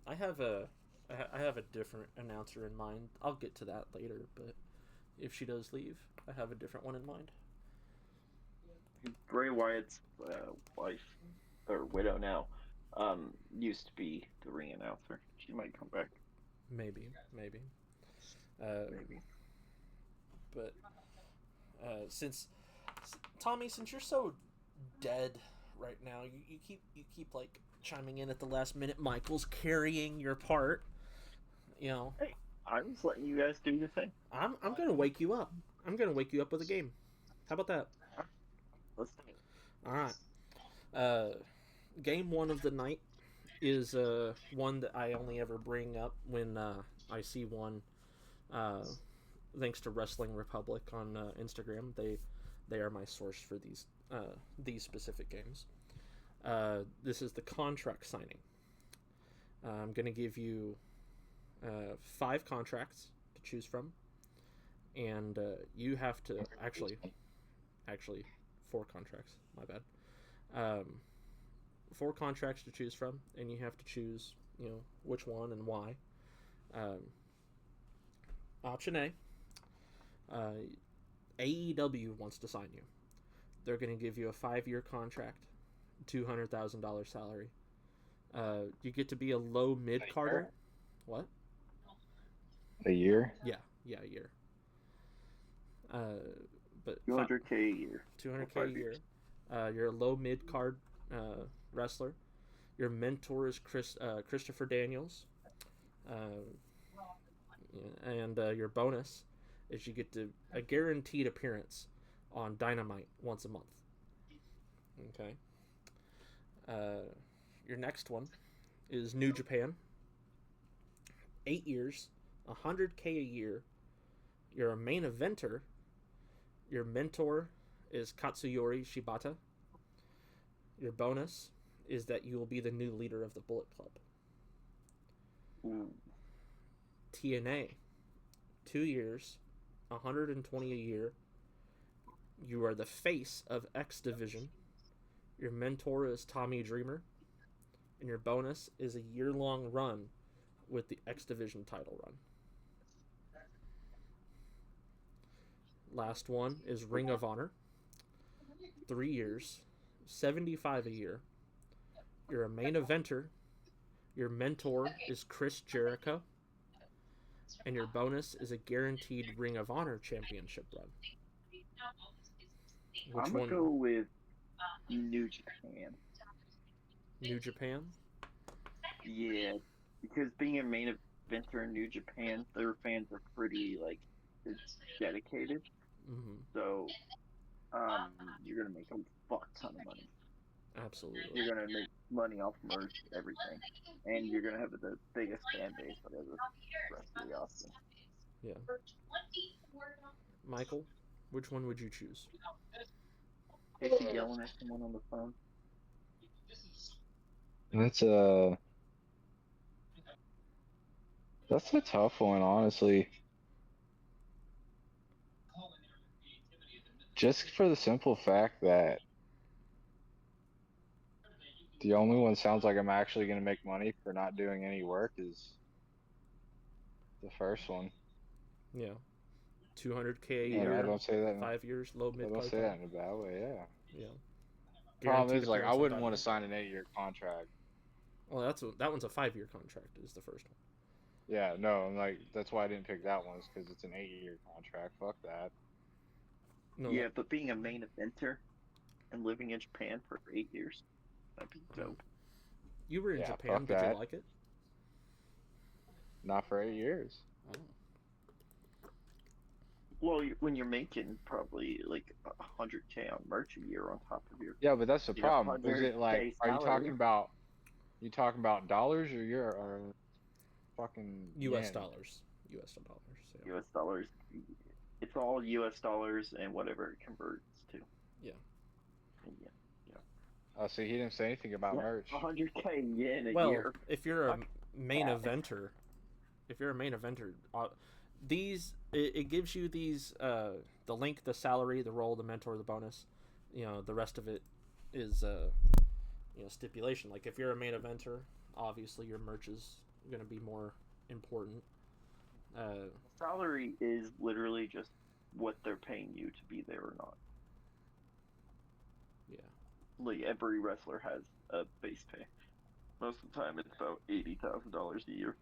S1: I have a different announcer in mind. I'll get to that later. But if she does leave, I have a different one in mind.
S3: Bray Wyatt's wife, or widow now, used to be the ring announcer. She might come back.
S1: Maybe.
S3: Maybe.
S1: But since Tommy, since you're so dead right now, you keep like chiming in at the last minute. Michael's carrying your part. You know.
S3: Hey, I'm just letting you guys do your thing.
S1: I'm gonna wake you up. I'm gonna wake you up with a game. How about that?
S3: Let's do it.
S1: All right. Game one of the night is one that I only ever bring up when I see one. Thanks to Wrestling Republic on Instagram, they are my source for these specific games. This is the contract signing. I'm gonna give you 5 contracts to choose from, and you have to actually 4 contracts. My bad. 4 contracts to choose from, and you have to choose, which one and why. Option A. AEW wants to sign you. They're going to give you a 5-year contract, $200,000 salary. You get to be a low mid carder. What?
S2: A year?
S1: Yeah, a year. But
S3: $200K a year.
S1: $200K a year. You're a low mid card wrestler. Your mentor is Christopher Daniels. And your bonus is you get a guaranteed appearance on Dynamite once a month. Okay. Your next one is New Japan. 8 years, $100K a year. You're a main eventer. Your mentor is Katsuyori Shibata. Your bonus is that you will be the new leader of the Bullet Club.
S3: Ooh.
S1: TNA, 2 years, $120 a year. You are the face of X Division. Your mentor is Tommy Dreamer. And your bonus is a year-long run with the X Division title run. Last one is Ring of Honor. 3 years, $75 a year. You're a main eventer. Your mentor is Chris Jericho. And your bonus is a guaranteed Ring of Honor championship run.
S3: I'm going to go with New Japan.
S1: New Japan?
S3: Yeah, because being a main eventer in New Japan, their fans are pretty, dedicated.
S1: Mm-hmm.
S3: So, you're going to make a fuck ton of money.
S1: Absolutely.
S3: You're going to make money off merch, everything. And you're going to have the biggest fan base out of the rest of the Austin.
S1: Yeah. Michael, which one would you choose?
S3: Is he yelling at someone on the phone?
S2: That's a tough one, honestly. Just for the simple fact that the only one sounds like I'm actually going to make money for not doing any work is the first one.
S1: Yeah. $200K a year.
S2: I don't say that.
S1: 5 years, low mid.
S2: I don't say that in a bad way. Yeah.
S1: Yeah.
S2: Problem is, I wouldn't want to sign an 8-year contract.
S1: Well, that one's a 5-year contract. Is the first one.
S2: Yeah, no, that's why I didn't pick that one, is because it's an 8-year contract. Fuck that.
S3: No, yeah, but being a main eventer and living in Japan for 8 years, that'd be dope.
S1: You were in Japan. Did you like it?
S2: Not for 8 years.
S1: Oh.
S3: Well, when you're making probably $100K on merch a year on top of your
S2: but that's the problem. Is it are you talking about dollars or fucking
S1: U.S.
S2: yen?
S1: dollars? U.S. dollars.
S3: Yeah. U.S. dollars. It's all U.S. dollars and whatever it converts to.
S1: Yeah.
S2: Oh, so he didn't say anything about merch.
S3: 100K yen a year.
S1: Well, if you're a main eventer, it gives you these the link, the salary, the role, the mentor, the bonus. the rest of it is stipulation. Like if you're a main eventer, obviously your merch is going to be more important.
S3: Salary is literally just what they're paying you to be there or not.
S1: Yeah.
S3: Like every wrestler has a base pay. Most of the time, it's about $80,000 a year.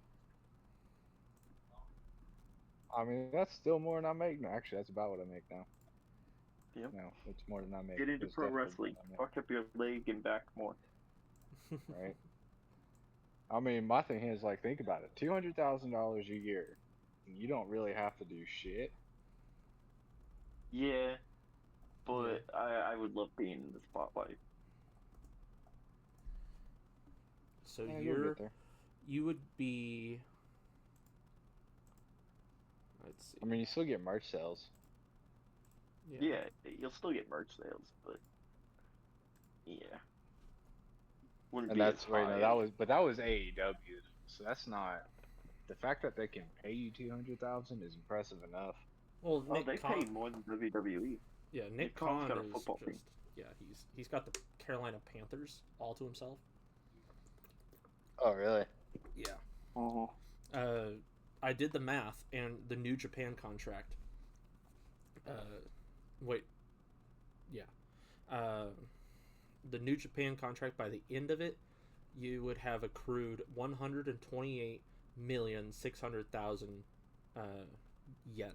S2: I mean, that's still more than I make now. Actually, that's about what I make now.
S3: Yep.
S2: No, it's more than I make.
S3: Get into
S2: It's
S3: pro
S2: definitely
S3: wrestling.
S2: more than I
S3: Fuck up your leg and back more.
S2: make, right? I mean, my thing is, like, think about it. $200,000 a year. You don't really have to do shit.
S3: Yeah, but I would love being in the spotlight.
S1: So
S2: Yeah, you'll get there.
S1: you would be. Let's see.
S2: I mean, you still get merch sales.
S3: Yeah, you'll still get merch sales, but yeah. Wouldn't
S2: And
S3: be
S2: that's
S3: as
S2: wait, no,
S3: high.
S2: that was AEW. So that's not the fact that they can pay you 200,000 is impressive enough.
S1: Well,
S3: Oh,
S1: Nick
S3: they
S1: Khan,
S3: pay more than WWE.
S1: yeah,
S3: Nick Khan's got a
S1: is
S3: football team.
S1: just he's got the Carolina Panthers all to himself.
S2: Oh, really?
S1: Yeah.
S3: Uh-huh.
S1: I did the math, and the New Japan contract. The New Japan contract, by the end of it, you would have accrued 128,600,000 yen.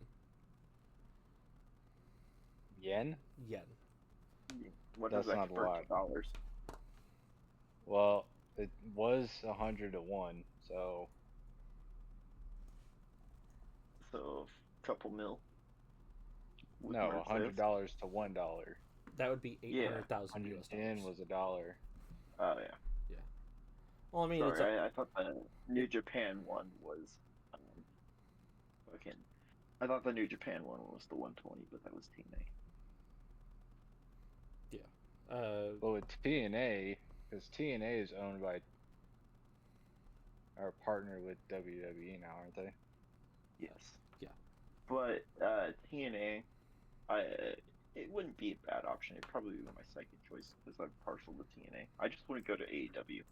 S2: Yen?
S1: Yen.
S3: What
S2: That's
S3: does that
S2: not a
S3: convert
S2: lot.
S3: to dollars?
S2: Well, it was 100 to 1, so
S3: So, a couple mil. With
S2: no,
S3: merch
S2: $100
S3: sales.
S2: to $1.
S1: That would be 800,000 US
S2: 110
S1: dollars.
S2: was $1.
S3: Oh, yeah.
S1: Yeah. Well, I mean,
S3: Sorry, I thought the New Japan one was fucking. I thought the New Japan one was the 120, but that was TNA.
S1: Yeah.
S2: Well, with TNA, because TNA is owned by our partner with WWE now, aren't they?
S3: Yes.
S1: Yeah.
S3: But TNA, it wouldn't be a bad option. It'd probably be my second choice because I'm partial to TNA. I just wouldn't go to AEW.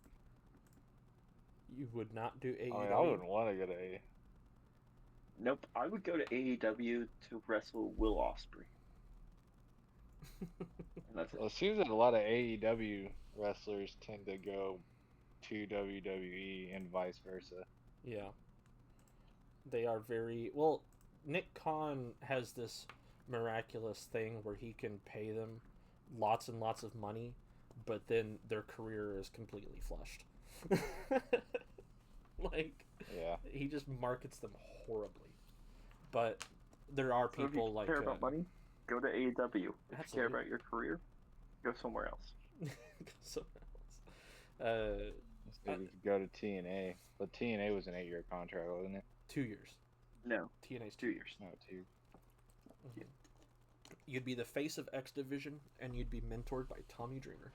S1: You would not do AEW?
S2: I mean, I wouldn't want to go to AEW.
S3: Nope, I would go to AEW to wrestle Will Ospreay. And that's
S2: Well, it seems that a lot of AEW wrestlers tend to go to WWE and vice versa.
S1: Yeah. They are very... Well, Nick Khan has this miraculous thing where he can pay them lots and lots of money, but then their career is completely flushed. Like,
S2: yeah,
S1: he just markets them horribly. But there are people
S3: so if you
S1: like...
S3: care about money, go to AEW. If
S1: absolutely.
S3: you care about your career, go somewhere else.
S2: go to TNA, but TNA was an 8-year contract, wasn't it?
S1: 2 years.
S3: No,
S1: TNA's
S3: 2 years.
S2: No, 2.
S1: Mm-hmm. You'd be the face of X Division, and you'd be mentored by Tommy Dreamer.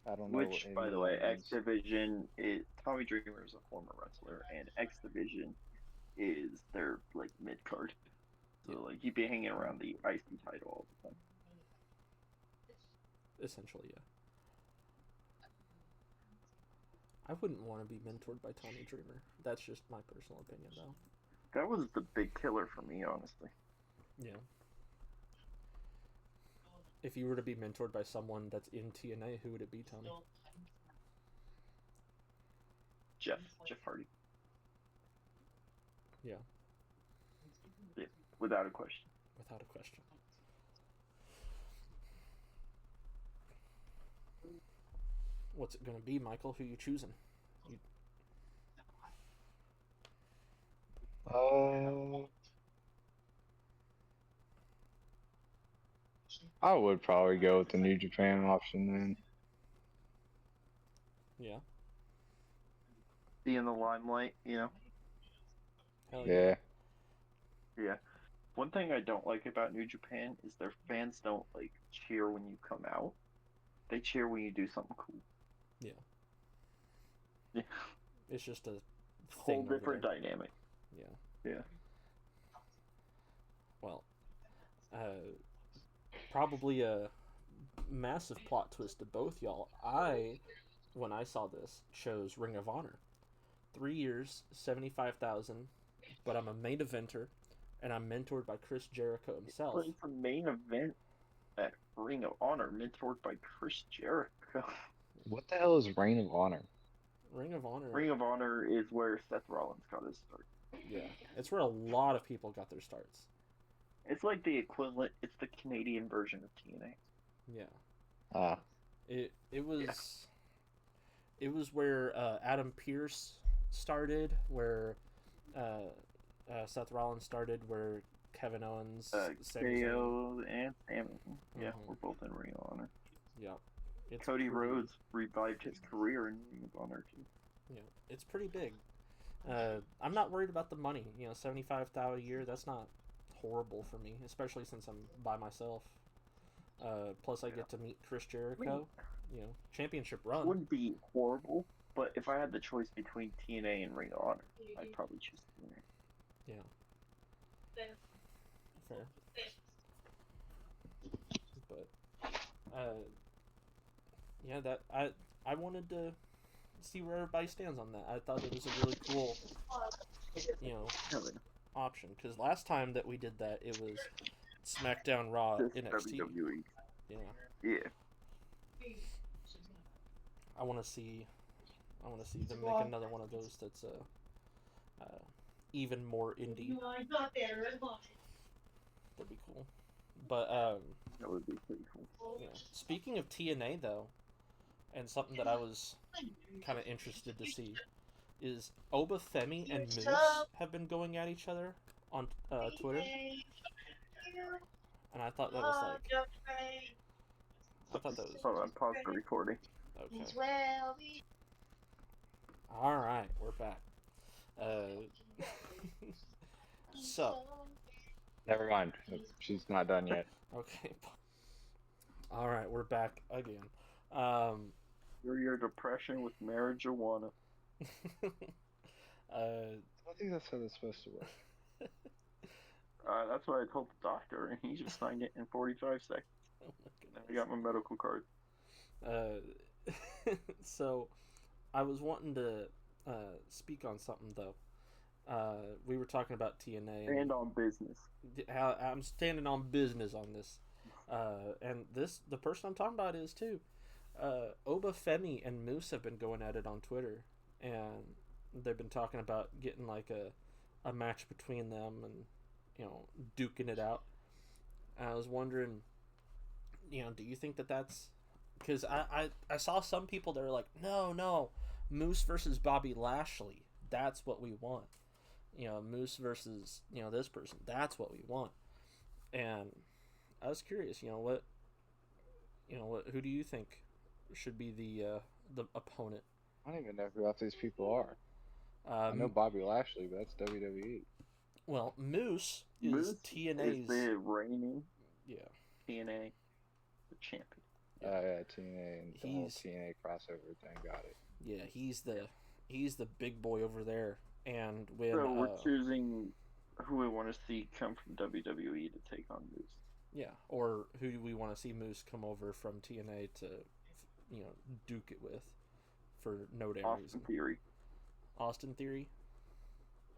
S2: I don't know.
S3: Which, by the way, X Division is Tommy Dreamer is a former wrestler, and X Division is their like mid card. So like you'd be hanging around the IC title all the time.
S1: Essentially, yeah. I wouldn't want to be mentored by Tommy Dreamer. That's just my personal opinion, though.
S3: That was the big killer for me, honestly.
S1: Yeah. If you were to be mentored by someone that's in TNA, who would it be, Tommy?
S3: Jeff Hardy.
S1: Yeah.
S3: Yeah, without a question.
S1: Without a question. What's it gonna be, Michael? Who you choosing?
S2: I would probably go with the New Japan option then.
S1: Yeah.
S3: Be in the limelight, you know?
S1: Hell
S2: Yeah.
S3: Yeah. One thing I don't like about New Japan is their fans don't like cheer when you come out. They cheer when you do something cool.
S1: Yeah.
S3: Yeah.
S1: It's just a
S3: whole different dynamic.
S1: Yeah.
S3: Yeah.
S1: Well, probably massive plot twist to both y'all. When I saw this, chose Ring of Honor. 3 years, 75,000, but I'm a main eventer, and I'm mentored by Chris Jericho himself.
S3: But it's a main event at Ring of Honor, mentored by Chris Jericho.
S2: What the hell is Reign of Honor?
S1: Ring of Honor.
S3: Ring of Honor is where Seth Rollins got his start.
S1: Yeah, it's where a lot of people got their starts.
S3: It's like the equivalent. It's the Canadian version of TNA.
S1: Yeah. It was where Adam Pearce started, where Seth Rollins started, where Kevin Owens,
S3: KO, and Sammy. Yeah, we're both in Ring of Honor.
S1: Yeah.
S3: Cody Rhodes revived his career in Ring of Honor too.
S1: Yeah, it's pretty big. I'm not worried about the money. You know, $75,000 a year. That's not horrible for me, especially since I'm by myself. Plus, I get to meet Chris Jericho. You know, championship run.
S3: It wouldn't be horrible, but if I had the choice between TNA and Ring of Honor, I'd probably choose TNA.
S1: Yeah. Fair. But yeah, that I wanted to see where everybody stands on that. I thought it was a really cool, you know, option, because last time that we did that, it was SmackDown, Raw, NXT.
S3: WWE.
S1: Yeah. I want to see them make another one of those that's even more indie. That'd be cool. But
S3: that would be pretty cool.
S1: Yeah. Speaking of TNA though, and something that I was kind of interested to see is Oba Femi and Moose have been going at each other on Twitter, and I thought that was
S3: Hold on, pause the recording.
S1: Okay. All right, we're back. So.
S2: Never mind. She's not done yet.
S1: Okay. All right, we're back again.
S3: Cure your depression with marijuana.
S2: I think that's how it's supposed to work.
S3: That's what I told the doctor, and he just signed it in 45 seconds.
S1: Oh my goodness.
S3: I got my medical card.
S1: So, I was wanting to speak on something though. We were talking about TNA.
S3: Stand on business.
S1: I'm standing on business on this. And the person I'm talking about is too. Oba Femi and Moose have been going at it on Twitter, and they've been talking about getting like a match between them and, you know, duking it out. And I was wondering, you know, do you think that that's... Because I saw some people that are like, no, Moose versus Bobby Lashley. That's what we want. You know, Moose versus, you know, this person. That's what we want. And I was curious, who do you think should be the opponent?
S2: I don't even know who half these people are. I know Bobby Lashley, but that's WWE.
S1: Well, Moose is TNA's...
S3: is the reigning
S1: TNA
S3: the champion.
S2: Yeah, TNA and the whole TNA crossover thing. Got it.
S1: Yeah, he's the big boy over there. And when
S3: so we're choosing who we want to see come from WWE to take on Moose.
S1: Yeah, or who do we want to see Moose come over from TNA to, you know, duke it with for no damn reason. Austin Theory?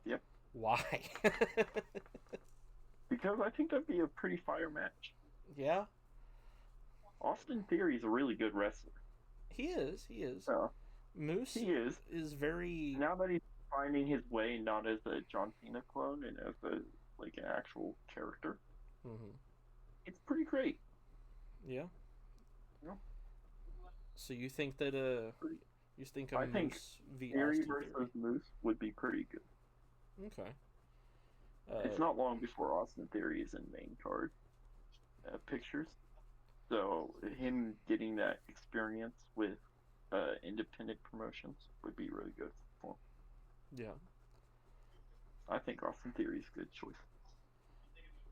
S3: Yep.
S1: Why?
S3: Because I think that'd be a pretty fire match.
S1: Yeah?
S3: Austin Theory's a really good wrestler.
S1: He is. Moose is very...
S3: Now that he's finding his way not as a John Cena clone and as an actual character, it's pretty great.
S1: Yeah?
S3: Yeah.
S1: So you think that you think of Moose v.
S3: Theory
S1: Austin
S3: versus
S1: Theory?
S3: Moose would be pretty good.
S1: Okay.
S3: It's not long before Austin Theory is in main card pictures, so him getting that experience with independent promotions would be really good for him.
S1: Yeah.
S3: I think Austin Theory is a good choice.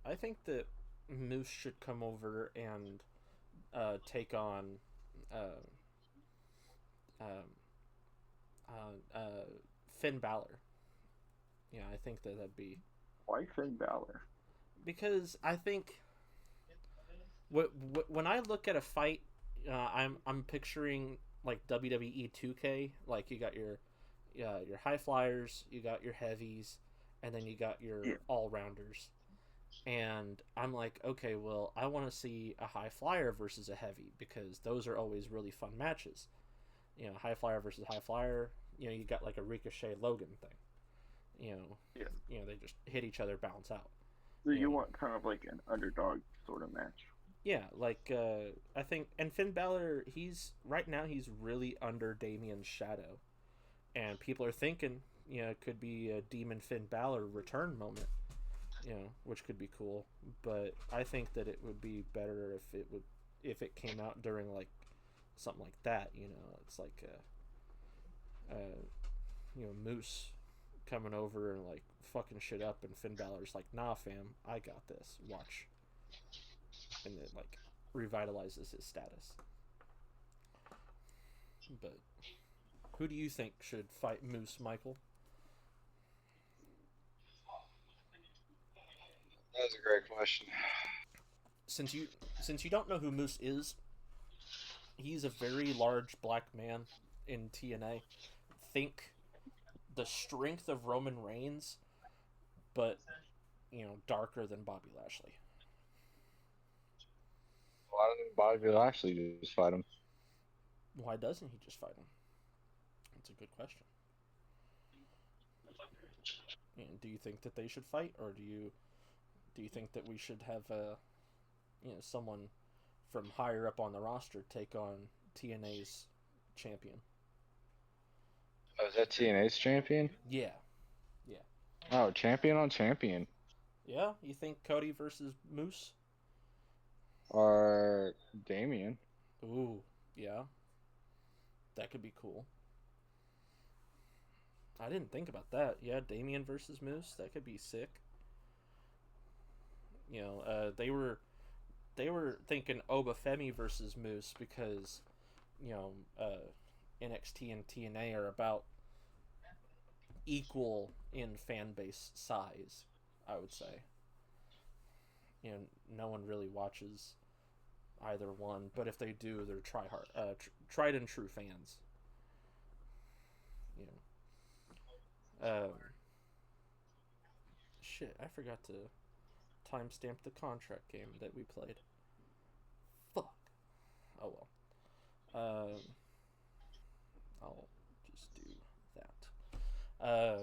S1: I think that Moose should come over and take on Finn Balor. Yeah, I think that'd be...
S3: Why Finn Balor?
S1: Because I think when I look at a fight, I'm picturing like WWE 2K. Like you got your high flyers, you got your heavies, and then you got your all rounders. And I'm like, okay, well, I want to see a high flyer versus a heavy because those are always really fun matches. You know, high flyer versus high flyer. You know, you got like a Ricochet Logan thing. You know, they just hit each other, bounce out.
S5: So you want kind of like an underdog sort of match.
S1: Yeah, like I think, and Finn Balor, he's really under Damien's shadow, and people are thinking, you know, it could be a Demon Finn Balor return moment. You know, which could be cool, but I think that it would be better if it came out during like something like that. You know, it's like you know, Moose coming over and like fucking shit up, and Finn Balor's like, nah, fam, I got this. Watch, and it like revitalizes his status. But who do you think should fight Moose, Michael?
S2: That's a great question.
S1: Since you don't know who Moose is, he's a very large black man in TNA. Think the strength of Roman Reigns, but you know, darker than Bobby Lashley.
S2: Why doesn't Bobby Lashley just fight him?
S1: Why doesn't he just fight him? That's a good question. And do you think that they should fight, or do you think that we should have someone from higher up on the roster take on TNA's champion?
S2: Oh, is that TNA's champion?
S1: Yeah.
S2: Oh, champion on champion.
S1: Yeah, you think Cody versus Moose?
S2: Or Damien?
S1: Ooh, yeah. That could be cool. I didn't think about that. Yeah, Damien versus Moose, that could be sick. You know, they were thinking Oba Femi versus Moose because, you know, NXT and TNA are about equal in fan base size, I would say. You know, no one really watches either one, but if they do, they're tried and true fans. You know, shit, I forgot to timestamp the contract game that we played. Fuck. Oh well. I'll just do that.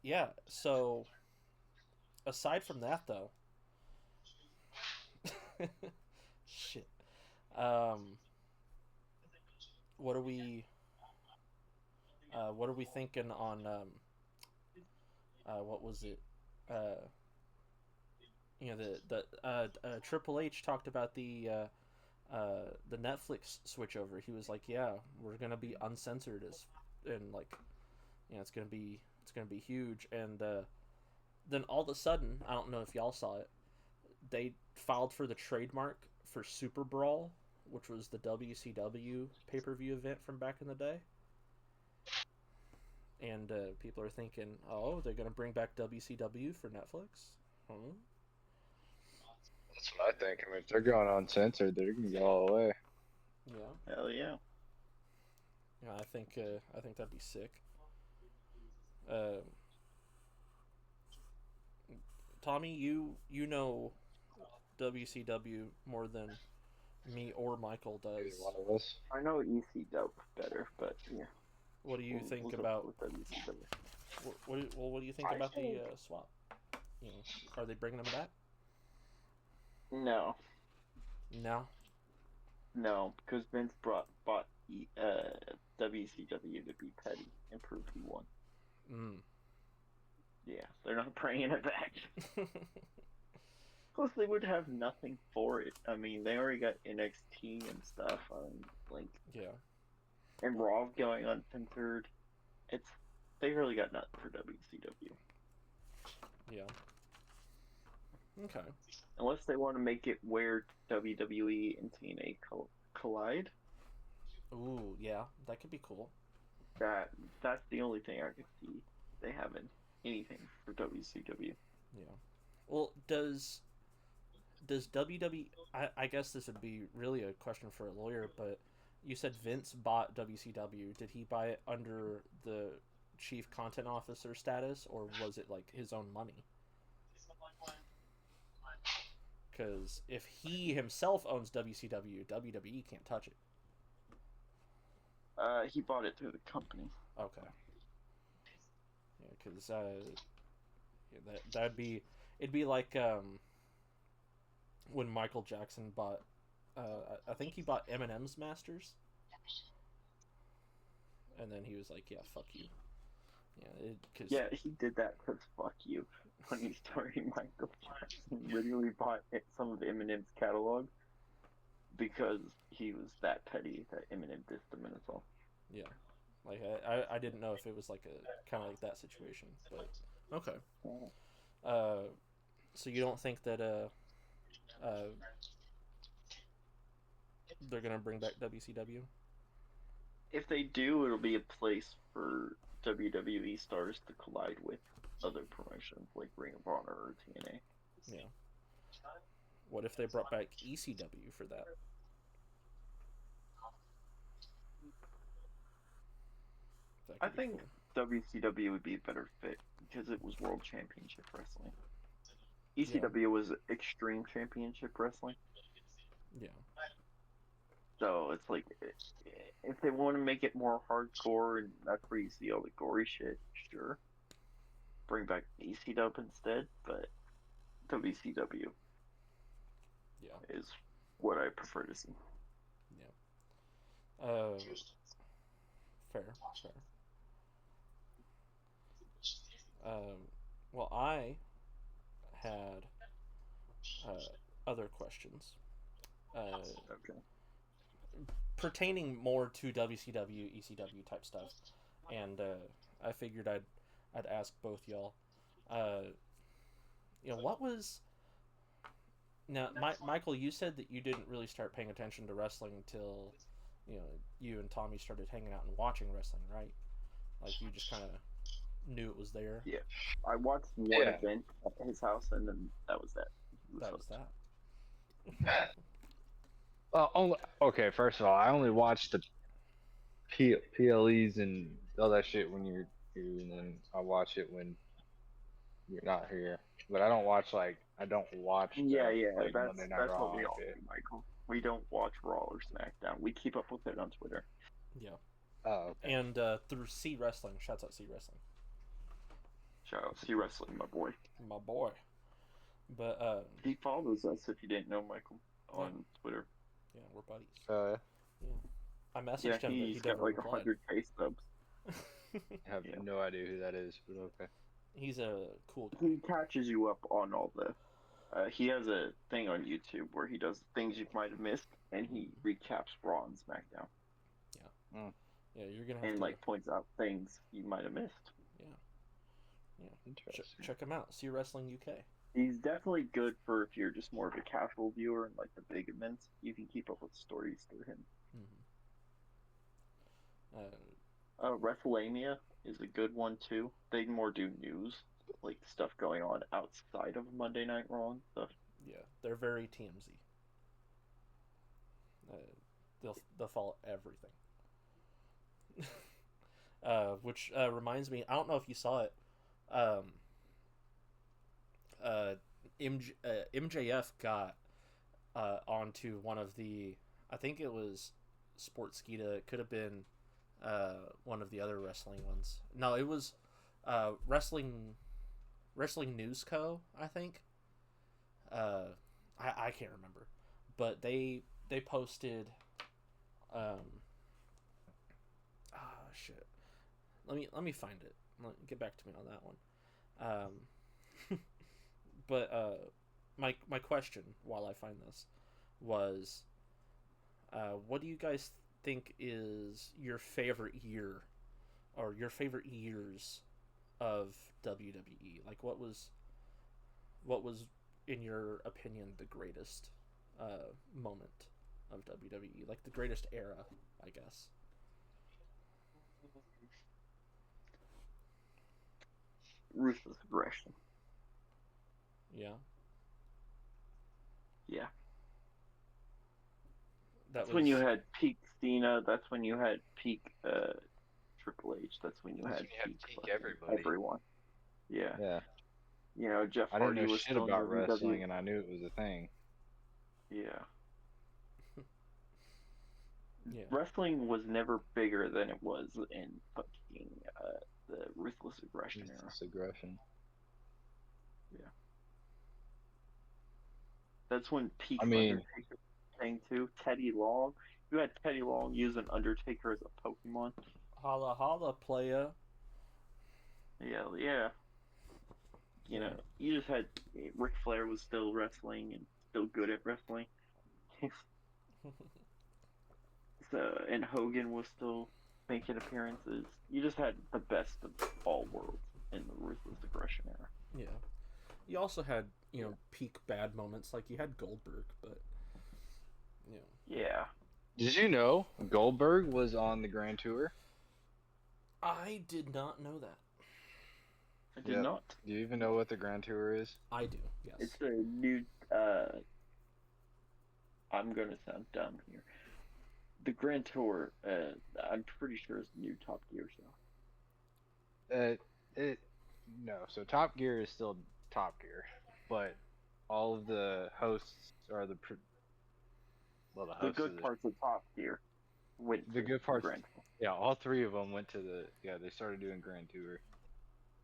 S1: Yeah. So, aside from that, though. Shit. What are we thinking on what was it? You know, the Triple H talked about the Netflix switchover. He was like, yeah, we're gonna be uncensored and like, you know, it's gonna be huge. And then all of a sudden, I don't know if y'all saw it, they filed for the trademark for Super Brawl, which was the WCW pay-per-view event from back in the day. And people are thinking, oh, they're going to bring back WCW for Netflix? Huh?
S2: That's what I think. I mean, if they're going uncensored, they're going to go all the way.
S1: Yeah.
S5: Hell yeah.
S1: Yeah, I think that'd be sick. Tommy, you know WCW more than me or Michael does.
S2: Either one of us.
S5: I know ECW better, but yeah.
S1: What do you think about
S5: WCW?
S1: What do you think about the swap? You know, are they bringing them back?
S5: No, because Vince bought WCW to be petty and prove he won. Yeah, they're not bringing it back. Plus, they would have nothing for it. I mean, they already got NXT and stuff on, like,
S1: yeah,
S5: and Raw going uncensored. They really got nothing for WCW.
S1: Yeah. Okay.
S5: Unless they want to make it where WWE and TNA collide.
S1: Ooh, yeah, that could be cool.
S5: That's the only thing I could see they having anything for WCW.
S1: Yeah. Well, does does WWE? I guess this would be really a question for a lawyer, but you said Vince bought WCW. Did he buy it under the chief content officer status, or was it like his own money? Because if he himself owns WCW, WWE can't touch it.
S5: He bought it through the company.
S1: Okay. Yeah, because that'd be, it'd be like when Michael Jackson bought, I think he bought Eminem's Masters, and then he was like, "Yeah, fuck you."
S5: Yeah, he did that because fuck you. Funny story, Michael Jackson literally bought some of Eminem's catalog because he was that petty that Eminem dissed him in a song.
S1: Yeah, like I didn't know if it was like a kind of like that situation, but okay. So you don't think that they're gonna bring back WCW?
S5: If they do, it'll be a place for WWE stars to collide with other promotions like Ring of Honor or TNA.
S1: Yeah. What if they brought back ECW for that?
S5: I think cool. WCW would be a better fit because it was World Championship Wrestling. ECW was Extreme Championship Wrestling.
S1: Yeah.
S5: So it's like, if they want to make it more hardcore and that's where you see all the gory shit, sure. Bring back ECW instead, but WCW is what I prefer to see.
S1: Yeah. Fair. Well, I had other questions.
S5: Okay.
S1: Pertaining more to WCW, ECW type stuff, and I figured I'd ask both y'all. What was now, Michael? You said that you didn't really start paying attention to wrestling until you and Tommy started hanging out and watching wrestling, right? Like you just kind of knew it was there.
S5: Yeah, I watched one event at his house, and then that was that.
S1: That was that.
S2: Well, okay. First of all, I only watch the PLEs and all that shit when you're here, and then I watch it when you're not here. But I don't watch like
S5: That's
S2: Monday Night Raw
S5: what we all do, Michael. We don't watch Raw or SmackDown. We keep up with it on Twitter.
S1: Yeah.
S2: Oh, okay.
S1: And through C Wrestling. Shouts out C Wrestling.
S5: Shout out C Wrestling, my boy.
S1: My boy. But
S5: he follows us, if you didn't know, Michael, on Twitter.
S1: Yeah, we're buddies. Yeah. I messaged him, but
S5: he's got like 100K subs.
S2: I have no idea who that is, but okay.
S1: He's a cool guy.
S5: He catches you up on all the. He has a thing on YouTube where he does things you might have missed, and he recaps Raw and SmackDown.
S1: Yeah. Yeah, you're gonna have
S5: to points out things you might have missed.
S1: Yeah. Interesting. Check him out. See Wrestling UK.
S5: He's definitely good for if you're just more of a casual viewer and like the big events. You can keep up with stories through him. WrestleMania is a good one too. They more do news, like stuff going on outside of Monday Night Raw and stuff.
S1: Yeah, they're very TMZ. They'll follow everything. Which reminds me, I don't know if you saw it. MJF got onto one of the, I think it was Sportskeeda. It could have been one of the other wrestling ones. No, it was Wrestling News Co. I think. I can't remember, but they posted. Shit. Let me find it. Get back to me on that one. But my question while I find this was, what do you guys think is your favorite year, or your favorite years of WWE? Like, what was in your opinion the greatest moment of WWE? Like the greatest era, I guess.
S5: Ruthless aggression.
S1: Yeah.
S5: Yeah.
S1: That's
S5: when you had peak Cena. That's when you had peak Triple H. That's when you
S2: That's
S5: had
S2: when you
S5: peak
S2: peak everybody.
S5: everyone. Yeah.
S2: Yeah.
S5: You know, Jeff
S2: I
S5: Hardy
S2: didn't know
S5: was
S2: shit
S5: still
S2: about
S5: in
S2: wrestling,
S5: WWE.
S2: and I knew it was a thing.
S5: Yeah.
S1: Yeah.
S5: Wrestling was never bigger than it was in fucking the Ruthless Aggression era.
S2: Ruthless aggression.
S5: Yeah. That's when peak
S2: I mean,
S5: Undertaker thing too. Teddy Long. You had Teddy Long using Undertaker as a Pokemon.
S1: Holla holla, playa.
S5: Yeah, yeah. You know, you just had Ric Flair was still wrestling and still good at wrestling. So, and Hogan was still making appearances. You just had the best of all worlds in the Ruthless Aggression era.
S1: Yeah. You also had, peak bad moments. Like, you had Goldberg, but,
S5: Yeah.
S2: did you know Goldberg was on the Grand Tour?
S1: I did not know that.
S5: I did not.
S2: Do you even know what the Grand Tour is?
S1: I do, yes.
S5: It's a new, I'm gonna sound dumb here. The Grand Tour, I'm pretty sure it's new Top Gear show.
S2: No. So Top Gear is still Top Gear, but all of the hosts are the
S5: good parts of Top Gear went
S2: the
S5: to
S2: good parts.
S5: Grand Tour.
S2: Yeah, all three of them went to they started doing Grand Tour.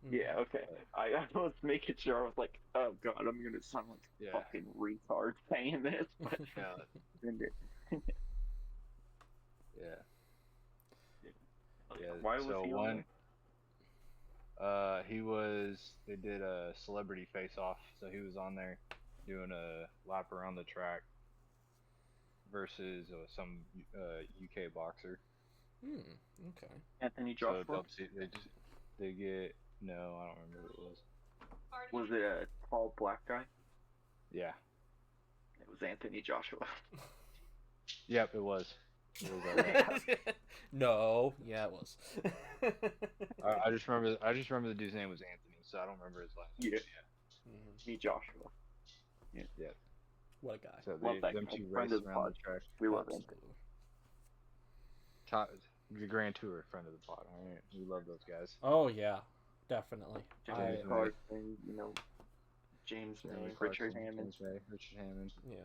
S5: Yeah, okay. I was making sure. I was like, oh god, I'm gonna sound like a fucking retard saying this, but
S2: Yeah.
S5: Why was he on
S2: there? They did a celebrity face-off, so he was on there doing a lap around the track versus some UK boxer.
S1: Okay.
S5: Anthony Joshua?
S2: So they get, no, I don't remember who it was.
S5: Was it a tall black guy?
S2: Yeah.
S5: It was Anthony Joshua.
S2: Yep, it was.
S1: No, yeah, it was.
S2: I just remember the dude's name was Anthony, so I don't remember his last name.
S5: Yeah. Anthony Joshua.
S2: Yeah.
S1: What a guy.
S2: So
S5: Love that
S2: them
S5: guy.
S2: two
S5: Friend
S2: raced
S5: of the
S2: around
S5: pod.
S2: the track.
S5: We love
S1: Absolutely.
S2: The Grand Tour, friend of the pod. Right? We love those guys.
S1: Oh yeah, definitely.
S5: James Carson, James May, Richard Hammond.
S1: Yeah,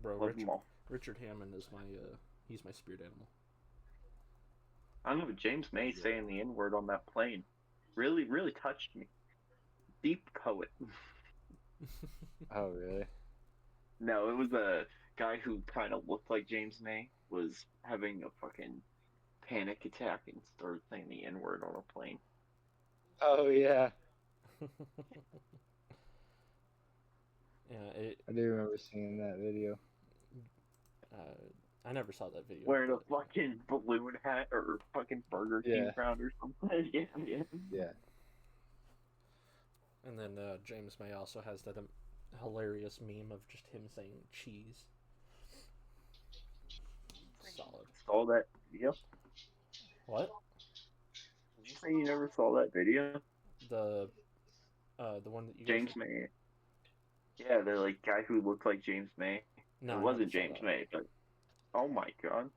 S1: bro.
S5: Love them all.
S1: Richard Hammond is he's my spirit animal.
S5: I don't know, James May saying the N-word on that plane really, really touched me. Deep poet.
S2: Oh, really?
S5: No, it was a guy who kind of looked like James May was having a fucking panic attack and started saying the N-word on a plane.
S2: Oh, yeah.
S1: Yeah,
S2: I do remember seeing that video.
S1: I never saw that video.
S5: Wearing a fucking balloon hat or fucking Burger King crown or something. Yeah.
S1: And then James May also has that hilarious meme of just him saying cheese. Solid.
S5: Saw that video?
S1: What?
S5: Did you say you never saw that video?
S1: The one that you
S5: James May. Yeah, the guy who looked like James May.
S1: No,
S5: it wasn't James May, but oh my god.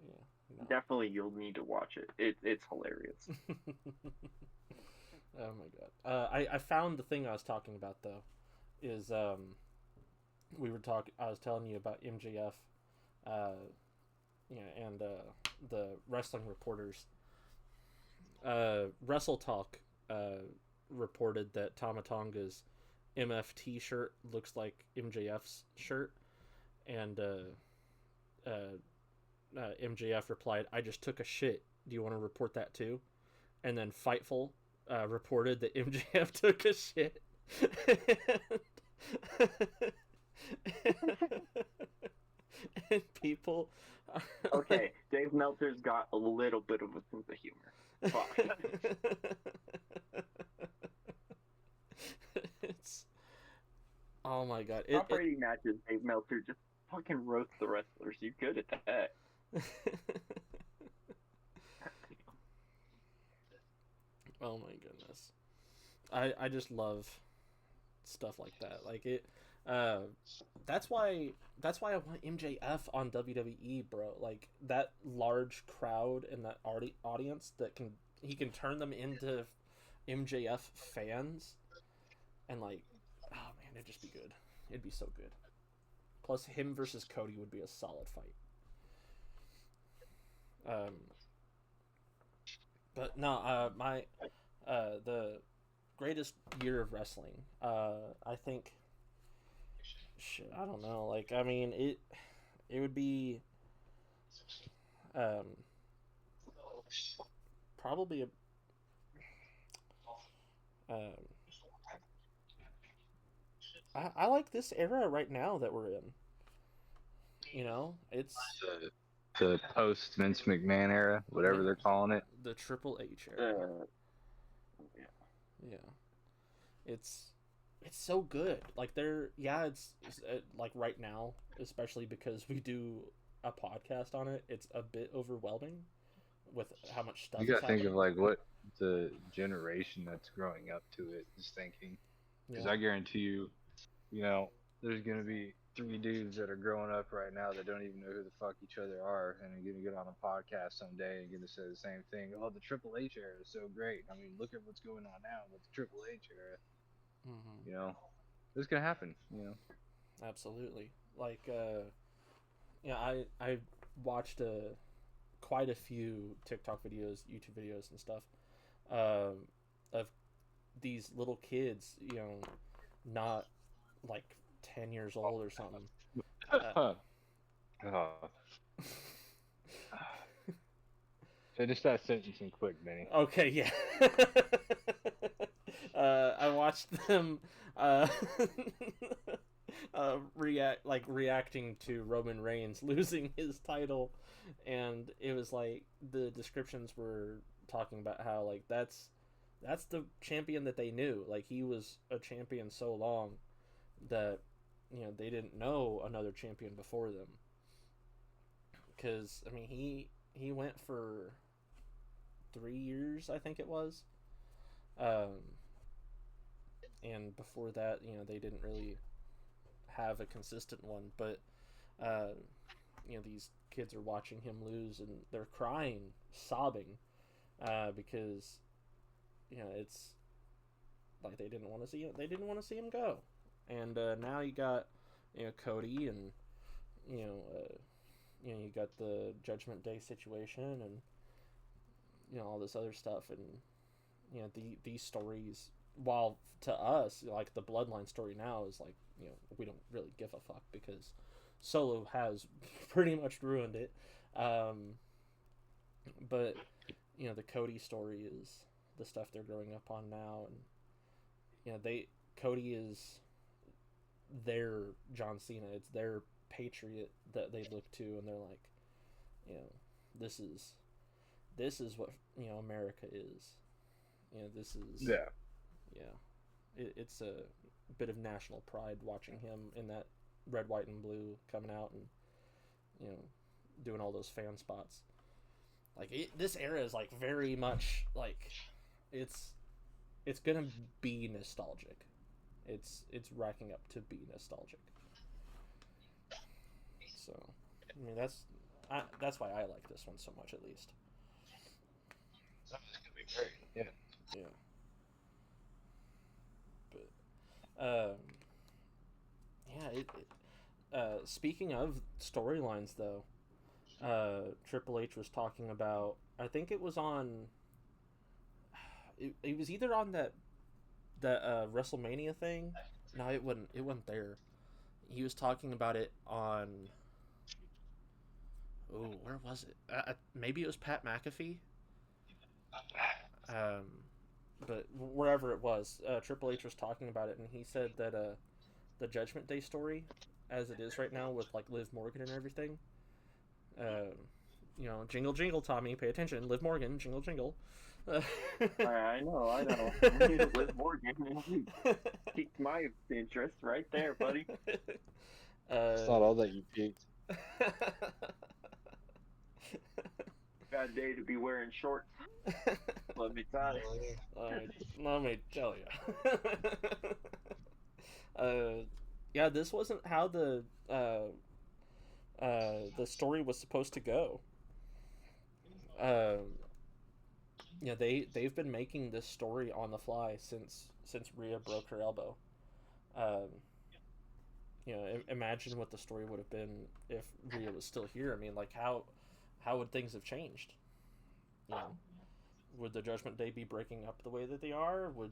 S1: Yeah. No.
S5: Definitely, you'll need to watch it. It's hilarious.
S1: Oh my god. I found the thing I was talking about though, is I was telling you about MJF, and the wrestling reporters. Wrestle Talk reported that Tama Tonga's MFT shirt looks like MJF's shirt, and MJF replied, "I just took a shit. Do you want to report that too?" And then Fightful reported that MJF took a shit. And people
S5: okay, Dave Meltzer's got a little bit of a sense of humor.
S1: It's, oh my god.
S5: Top rating matches, Dave Meltzer just fucking roast the wrestlers. You're good at that.
S1: Oh my goodness. I just love stuff like that. Like it That's why I want MJF on WWE, bro. Like that large crowd and that audience that he can turn them into MJF fans, and like, oh man, it'd just be good. It'd be so good. Plus, him versus Cody would be a solid fight. But no, the greatest year of wrestling. I think. Shit, I don't know. Like, I mean, it would be, probably I like this era right now that we're in. You know, it's
S2: the post Vince McMahon era, whatever they're calling it.
S1: The Triple H era. Yeah. It's so good. Like it's like right now, especially because we do a podcast on it, it's a bit overwhelming with how much stuff.
S2: You gotta think of like what the generation that's growing up to it is thinking. Because I guarantee you, you know, there's gonna be 3 dudes that are growing up right now that don't even know who the fuck each other are, and are gonna get on a podcast someday and gonna say the same thing. Oh, the Triple H era is so great. I mean, look at what's going on now with the Triple H era. You know, this gonna happen. You know,
S1: absolutely. Like, I watched quite a few TikTok videos, YouTube videos, and stuff of these little kids. You know, not like 10 years old or something.
S2: Finish that sentence in quick, Benny.
S1: Okay, yeah. I watched them reacting to Roman Reigns losing his title, and it was like the descriptions were talking about how like that's the champion that they knew. Like he was a champion so long that, you know, they didn't know another champion before them. Because I mean, he went for 3 years, I think it was. And before that, you know, they didn't really have a consistent one. But, you know, these kids are watching him lose, and they're crying, sobbing, because, you know, it's like they didn't want to see him. They didn't want to see him go. And now you got, you know, Cody, and you you got the Judgment Day situation, and you know all this other stuff, and you know these stories. While to us, like the Bloodline story now is like, you know, we don't really give a fuck because Solo has pretty much ruined it. But you know the Cody story is the stuff they're growing up on now, and you know Cody is their John Cena. It's their patriot that they look to, and they're like, you know, this is what, you know, America is. You know, this is it's a bit of national pride watching him in that red, white, and blue coming out and, you know, doing all those fan spots. Like this era is like very much like it's gonna be nostalgic. It's racking up to be nostalgic. So, I mean, that's why I like this one so much, at least.
S2: It's gonna be great. Yeah.
S1: Yeah. But, speaking of storylines, though, Triple H was talking about. I think it was on. It was either on that WrestleMania thing. No, it wasn't. It wasn't there. He was talking about it on. Oh, where was it? Maybe it was Pat McAfee. But wherever it was, Triple H was talking about it, and he said that the Judgment Day story, as it is right now with like Liv Morgan and everything, you know, jingle jingle, Tommy, pay attention, Liv Morgan, jingle jingle.
S5: I know. We need to Liv Morgan. Piqued my interest right there, buddy.
S2: It's not all that you picked.
S5: Bad day to be wearing shorts. Let me tell you.
S1: Let me tell you. yeah, this wasn't how the story was supposed to go. You know, they've been making this story on the fly since Rhea broke her elbow. Um, you know, imagine what the story would have been if Rhea was still here. I mean, like how would things have changed? You know, would the Judgment Day be breaking up the way that they are? Would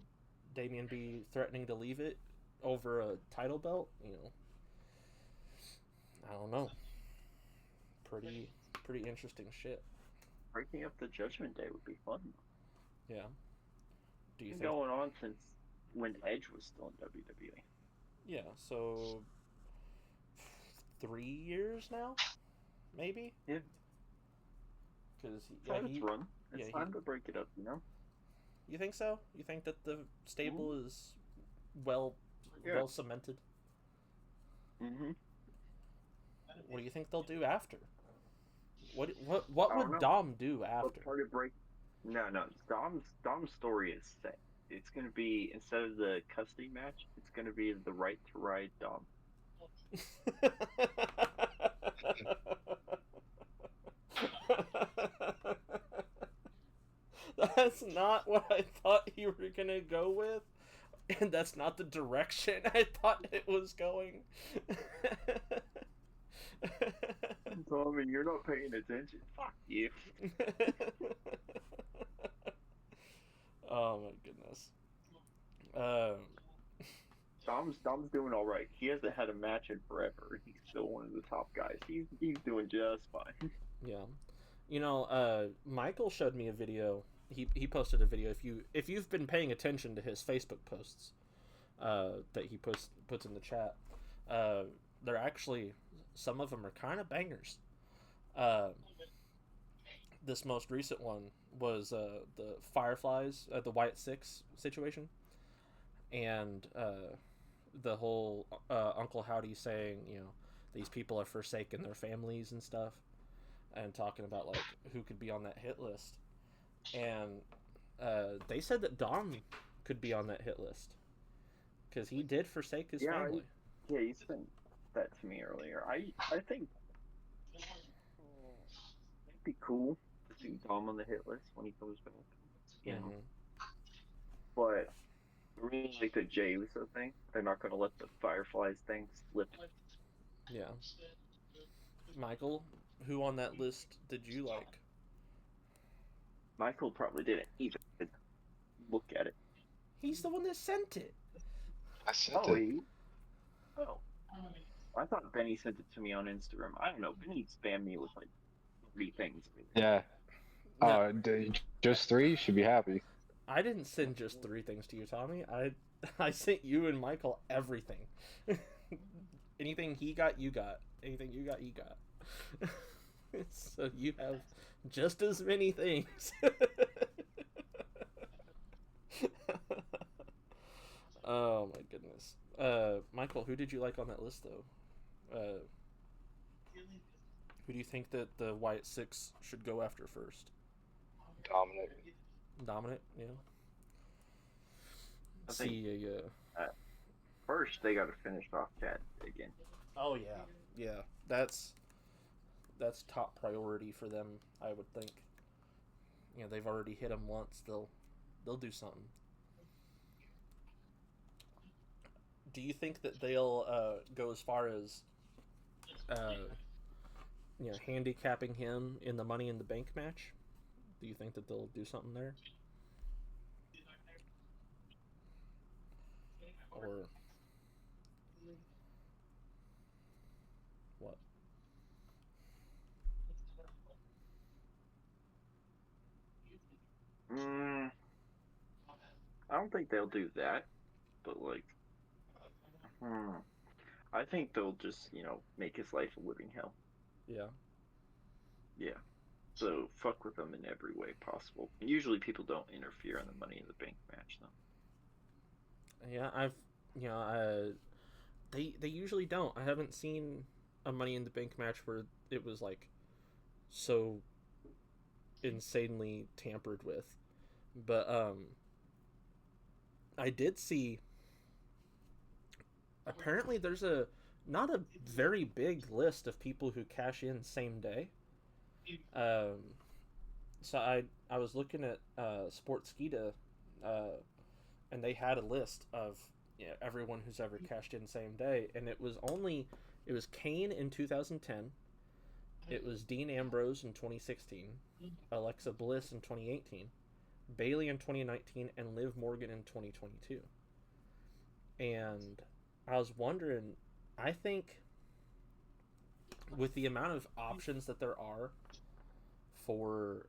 S1: Damian be threatening to leave it over a title belt? You know, I don't know. Pretty interesting shit.
S5: Breaking up the Judgment Day would be fun.
S1: Yeah. Do you
S5: It's
S1: think
S5: going on since when Edge was still in WWE?
S1: Yeah, so 3 years now, maybe.
S5: Yeah.
S1: Because
S5: It's run. It's time to break it up, you know.
S1: You think so? You think that the stable is well cemented?
S5: Mm-hmm.
S1: What do you think they'll do after? What would Dom do after?
S5: No. Dom's story is set. It's gonna be, instead of the custody match, it's gonna be the right to ride Dom.
S1: That's not what I thought you were gonna go with, and that's not the direction I thought it was going.
S5: Tommy, you're not paying attention. Fuck you.
S1: Oh my goodness.
S5: Dom's doing all right. He hasn't had a match in forever. He's still one of the top guys. He's doing just fine.
S1: Yeah, you know, Michael showed me a video. He posted a video. If you've been paying attention to his Facebook posts, that he puts in the chat, they're actually, some of them are kind of bangers. This most recent one was the Fireflies, the Wyatt Six situation, and the whole Uncle Howdy saying, you know, these people have forsaken their families and stuff, and talking about like who could be on that hit list, and they said that Dom could be on that hit list because he did forsake his family.
S5: Yeah, you sent that to me earlier. I think it'd be cool to see Dom on the hit list when he comes back. You know, but really like the Jey Uso thing, they're not going to let the Fireflies thing slip.
S1: Yeah. Michael, who on that list did you like?
S5: Michael probably didn't even look at it.
S1: He's the one that sent it.
S2: I sent it.
S5: Oh. I thought Benny sent it to me on Instagram. I don't know. Benny spammed me with like 3 things.
S2: Yeah.
S1: No.
S2: Just 3? You should be happy.
S1: I didn't send just 3 things to you, Tommy. I sent you and Michael everything. Anything he got, you got. Anything you got, he got. So you have just as many things. Oh my goodness. Michael, who did you like on that list though? Who do you think that the Wyatt Six should go after first? Dominic, yeah.
S5: First, they got to finish off Chad again.
S1: Oh yeah. That's top priority for them, I would think. You know, they've already hit him once. They'll do something. Do you think that they'll go as far as you know, handicapping him in the Money in the Bank match? Do you think that they'll do something there? Or what?
S5: I don't think they'll do that, but like, I think they'll just, you know, make his life a living hell.
S1: Yeah.
S5: Yeah. So fuck with them in every way possible. Usually people don't interfere in the Money in the Bank match, though.
S1: Yeah, they usually don't. I haven't seen a Money in the Bank match where it was like so insanely tampered with. But I did see apparently there's not a very big list of people who cash in same day. So I was looking at Sportskeeda, and they had a list of everyone who's ever cashed in same day, and it was Kane in 2010, it was Dean Ambrose in 2016, Alexa Bliss in 2018, Bayley in 2019, and Liv Morgan in 2022. And I was wondering, I think with the amount of options that there are for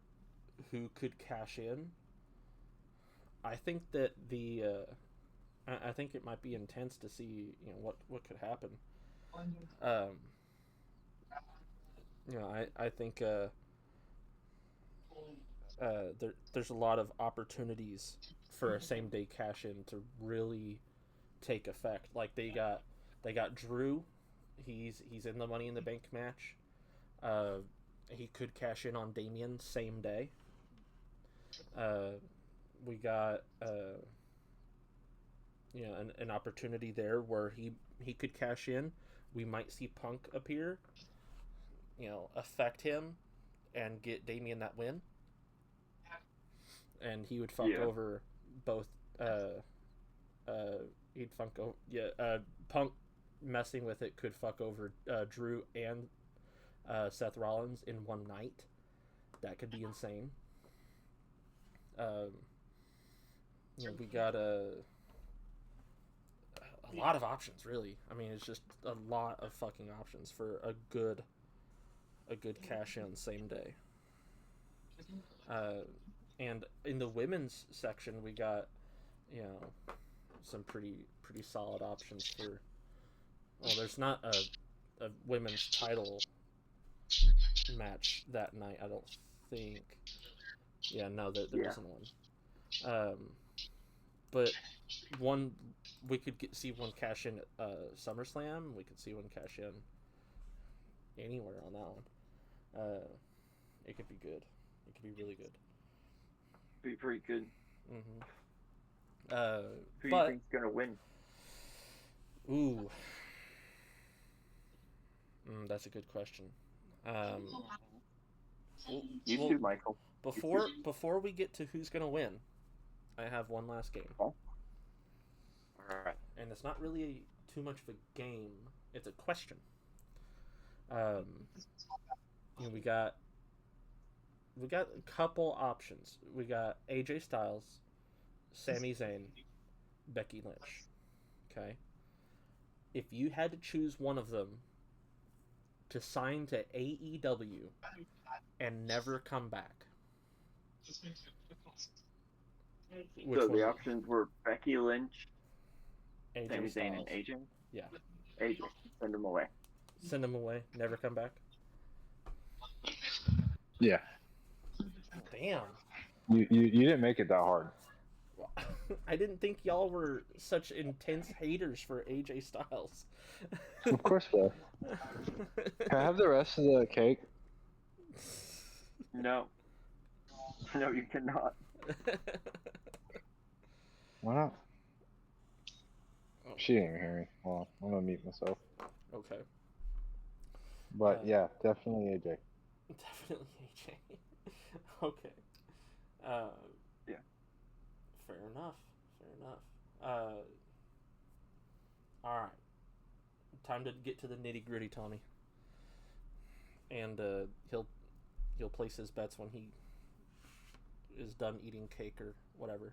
S1: who could cash in, I think that I think it might be intense to see what could happen. I think there's a lot of opportunities for a same day cash in to really take effect. Like they got Drew, he's in the Money in the Bank match. He could cash in on Damian same day. We got an opportunity there where he could cash in. We might see Punk appear, affect him, and get Damian that win. And he would fuck over both. He'd fuck over. Punk messing with it could fuck over Drew and Seth Rollins in one night. That could be insane. We got a lot of options, really. I mean, it's just a lot of fucking options for a good cash in same day. And in the women's section, we got some pretty solid options for. Well, there's not a women's title match that night, I don't think. Yeah, no, there isn't one. But one, we could see one cash in at SummerSlam. We could see one cash in anywhere on that one. It could be good. It could be really good.
S5: Be pretty good.
S1: Mm-hmm.
S5: Who do you think's gonna win?
S1: Ooh. That's a good question.
S5: You too, Michael.
S1: Before we get to who's gonna win, I have one last game.
S5: Oh. All right.
S1: And it's not really too much of a game; it's a question. We got a couple options. We got AJ Styles, Sami Zayn, Becky Lynch. Okay. If you had to choose one of them to sign to AEW and never come back,
S5: So the options were Becky Lynch,
S1: AJ
S5: Sami
S1: Styles.
S5: Zayn, and AJ?
S1: Yeah.
S5: AJ. Send him away.
S1: Send him away. Never come back.
S2: Yeah.
S1: Damn.
S2: You didn't make it that hard.
S1: I didn't think y'all were such intense haters for AJ Styles.
S2: Of course, though. Can I have the rest of the cake?
S5: No. No, you cannot.
S2: Why not? She didn't even hear me. Well, I'm gonna mute myself.
S1: Okay.
S2: But yeah, definitely AJ.
S1: Definitely AJ. Okay.
S5: Yeah.
S1: Fair enough. All right. Time to get to the nitty gritty, Tommy. And he'll place his bets when he is done eating cake or whatever.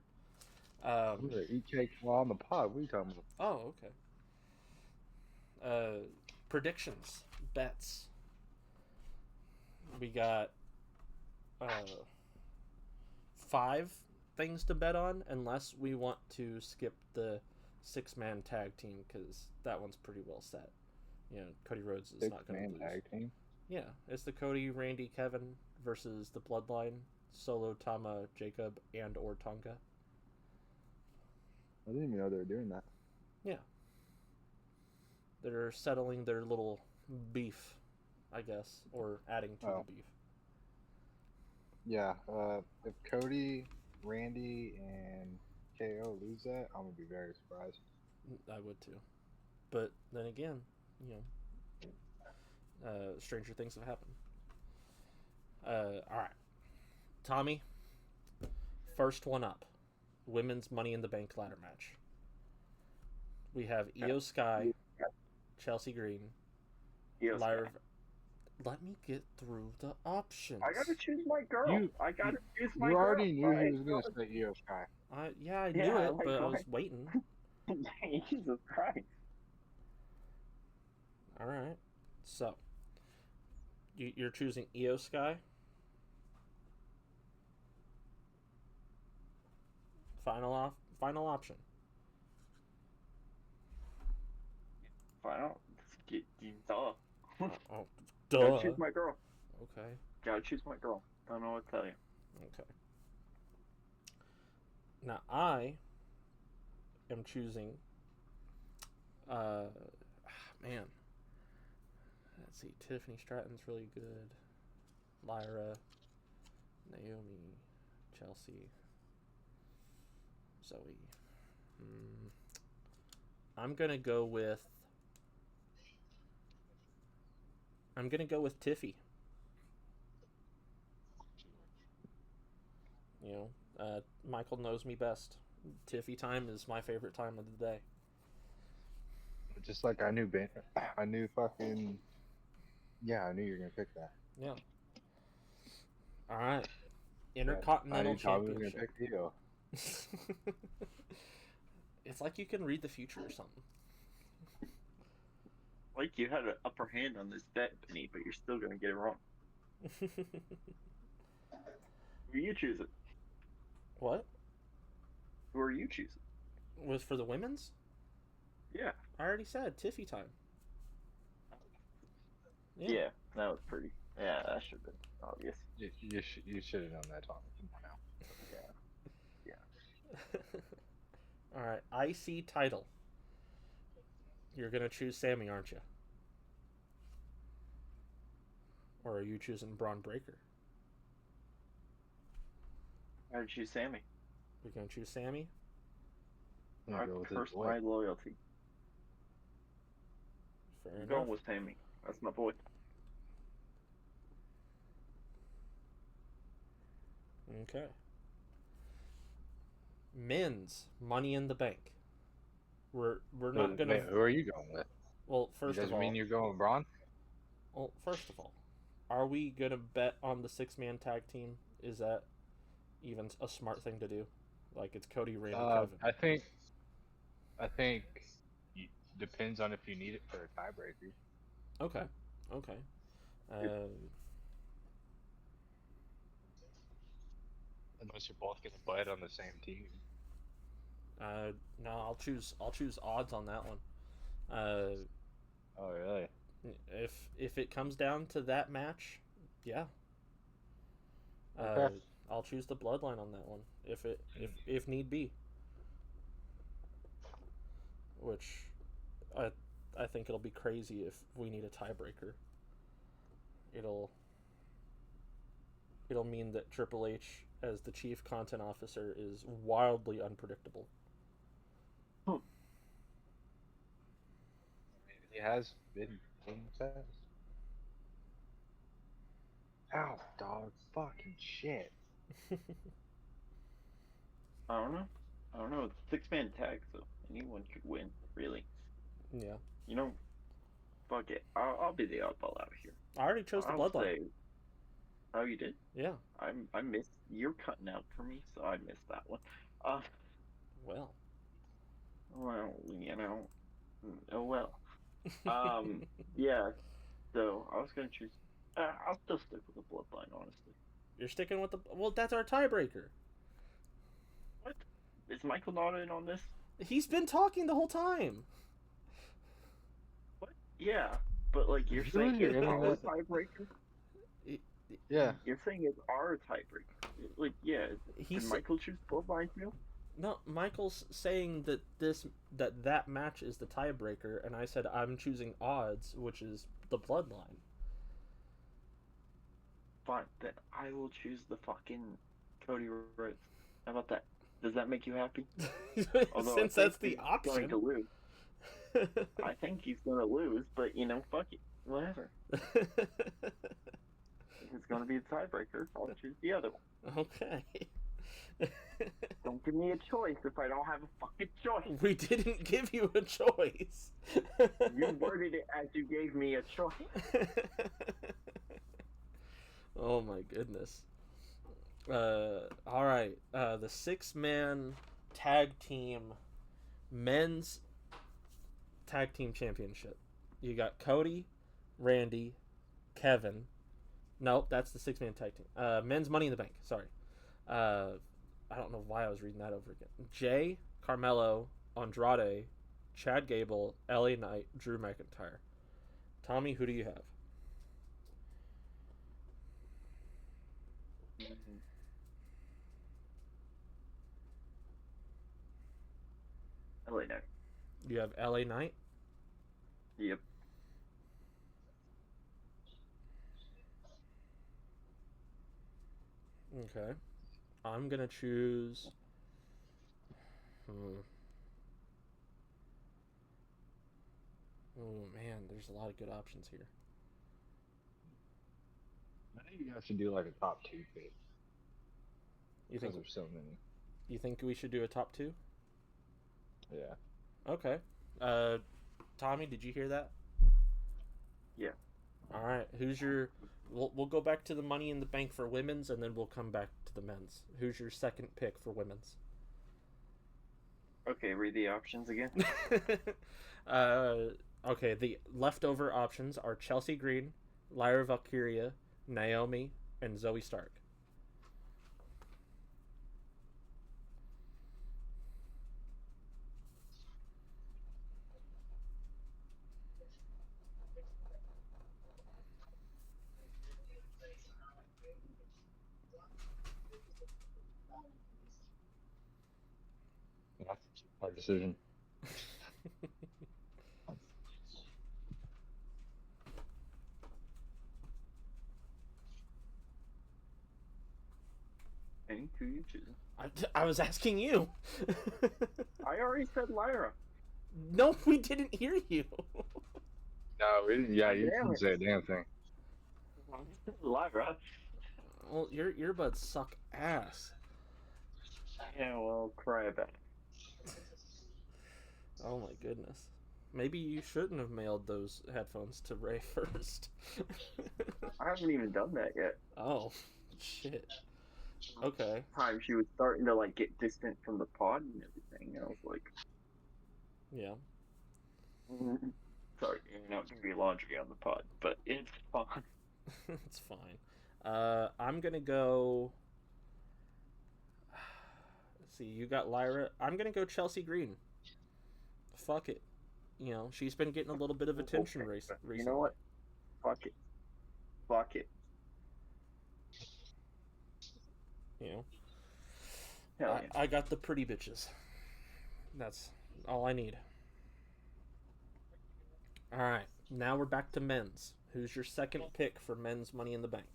S2: I'm gonna eat cake while on the pod. What are you talking about?
S1: Oh, okay. Predictions, bets. We got 5 things to bet on, unless we want to skip the 6-man tag team, because that one's pretty well set. Cody Rhodes is not going to lose.
S2: 6-man tag team?
S1: Yeah, it's the Cody, Randy, Kevin versus the Bloodline, Solo, Tama, Jacob, and or Tonga.
S2: I didn't even know they were doing that.
S1: Yeah. They're settling their little beef, I guess, or adding to the beef.
S2: Yeah, if Cody, Randy, and KO lose that, I'm going to be very surprised.
S1: I would too. But then again, stranger things have happened. All right, Tommy. First one up, women's Money in the Bank ladder match. We have Io Sky, Chelsea Green, Lyra. Let me get through the options.
S5: I gotta choose my girl. You
S2: already knew he was gonna say Io Sky.
S1: I knew it, but I was waiting.
S5: Jesus Christ.
S1: All right, so you're choosing Io Sky. Final option.
S5: Final. Duh.
S1: Oh,
S5: Gotta choose my girl.
S1: Okay.
S5: Gotta choose my girl. Don't know what to tell you.
S1: Okay. Now I am choosing. Man. Let's see. Tiffany Stratton's really good. Lyra, Naomi, Chelsea, Zoe. I'm gonna go with Tiffy. Michael knows me best. Tiffy time is my favorite time of the day.
S2: Just like I knew fucking. Yeah, I knew you were gonna pick that.
S1: Yeah. All right. Intercontinental Championship.
S2: Gonna pick Io.
S1: It's like you can read the future or something.
S5: Like you had an upper hand on this bet, Penny, but you're still gonna get it wrong. Who are you choosing?
S1: What?
S5: Who are you choosing?
S1: Was for the women's?
S5: Yeah.
S1: I already said Tiffy time.
S5: Yeah, that was pretty. Yeah, that should have been obvious.
S2: You should have known that, Tommy. Come on now.
S5: Yeah.
S1: All right, IC title. You're gonna choose Sammy, aren't you? Or are you choosing Braun Breaker?
S5: I would choose Sammy.
S1: We're gonna choose Sammy.
S5: I first my loyalty.
S1: Fair
S5: I'm
S1: enough.
S5: going with Sammy. That's my boy.
S1: Okay. Men's Money in the Bank. We're not gonna.
S2: Who are you going with?
S1: Well, first of all,
S2: mean you're going with Braun?
S1: Well, first of all, are we gonna bet on the 6-man tag team? Is that even a smart thing to do? Like it's Cody, Ray, and Kevin.
S2: I think it depends on if you need it for a tiebreaker.
S1: Okay.
S2: Unless you're both gonna butt on the same team.
S1: No, I'll choose odds on that one.
S2: Oh really?
S1: If it comes down to that match, yeah.
S2: Okay.
S1: I'll choose the Bloodline on that one if need be. Which I think it'll be crazy if we need a tiebreaker. It'll mean that Triple H as the chief content officer is wildly unpredictable.
S2: He has been fast. Ow, dog. Fucking shit.
S5: I don't know. It's 6-man tag, so anyone could win, really.
S1: Yeah.
S5: Fuck it. I'll be the oddball out here.
S1: I already chose the Bloodline.
S5: Oh, you did?
S1: Yeah.
S5: I missed. You're cutting out for me, so I missed that one.
S1: Well.
S5: Oh well. Yeah. So I was gonna choose. I'll still stick with the Bloodline, honestly.
S1: You're sticking with the. Well, that's our tiebreaker.
S5: What? Is Michael not in on this?
S1: He's been talking the whole time.
S5: What? Yeah, but like you're saying it's our tiebreaker.
S2: Yeah.
S5: You're saying it's our tiebreaker. Like, yeah. Can Michael choose Bloodline too?
S1: No, Michael's saying that that match is the tiebreaker, and I said I'm choosing odds, which is the Bloodline.
S5: Fine, then I will choose the fucking Cody Rhodes. How about that? Does that make you happy?
S1: Since that's the option.
S5: Going to lose. I think he's gonna lose, but fuck it, whatever. If it's gonna be a tiebreaker, I'll choose the other one.
S1: Okay.
S5: Don't give me a choice if I don't have a fucking choice.
S1: We didn't give you a choice.
S5: You worded it as you gave me a choice.
S1: Oh my goodness. All right. The 6-man tag team men's tag team championship. You got Cody, Randy, Kevin. Nope, that's the 6-man tag team. Men's Money in the Bank. Sorry. I don't know why I was reading that over again. Jay, Carmelo, Andrade, Chad Gable, LA Knight, Drew McIntyre. Tommy, who do you have?
S5: LA Knight.
S1: You have LA Knight?
S5: Yep.
S1: Okay. I'm going to choose... Oh, man, there's a lot of good options here.
S2: I think you guys should do like a top 2 pick.
S1: You think
S2: there's so many.
S1: You think we should do a top 2?
S2: Yeah.
S1: Okay. Tommy, did you hear that?
S5: Yeah.
S1: All right. Who's your... We'll go back to the Money in the Bank for women's, and then we'll come back to the men's. Who's your second pick for women's?
S5: Okay, read the options again.
S1: Okay, the leftover options are Chelsea Green, Lyra Valkyria, Naomi, and Zoe Stark.
S2: That's a hard decision.
S5: And who you choosing?
S1: I was asking you.
S5: I already said Lyra.
S1: No, we didn't hear you.
S2: No, you didn't say a damn thing.
S5: Lyra.
S1: Well, your earbuds suck ass.
S5: Yeah, well, cry about it.
S1: Oh my goodness. Maybe you shouldn't have mailed those headphones to Ray first.
S5: I haven't even done that yet.
S1: Oh, shit. Okay.
S5: Time she was starting to get distant from the pod and everything. I was like,
S1: yeah.
S5: Sorry, you're not gonna be laundry on the pod, but it's fine.
S1: It's fine. I'm gonna go. Let's see, you got Lyra. I'm gonna go Chelsea Green. Fuck it. She's been getting a little bit of attention recently.
S5: You know what? Fuck it. Fuck it. Hell yeah.
S1: I got the pretty bitches. That's all I need. Alright, now we're back to men's. Who's your second pick for men's Money in the Bank?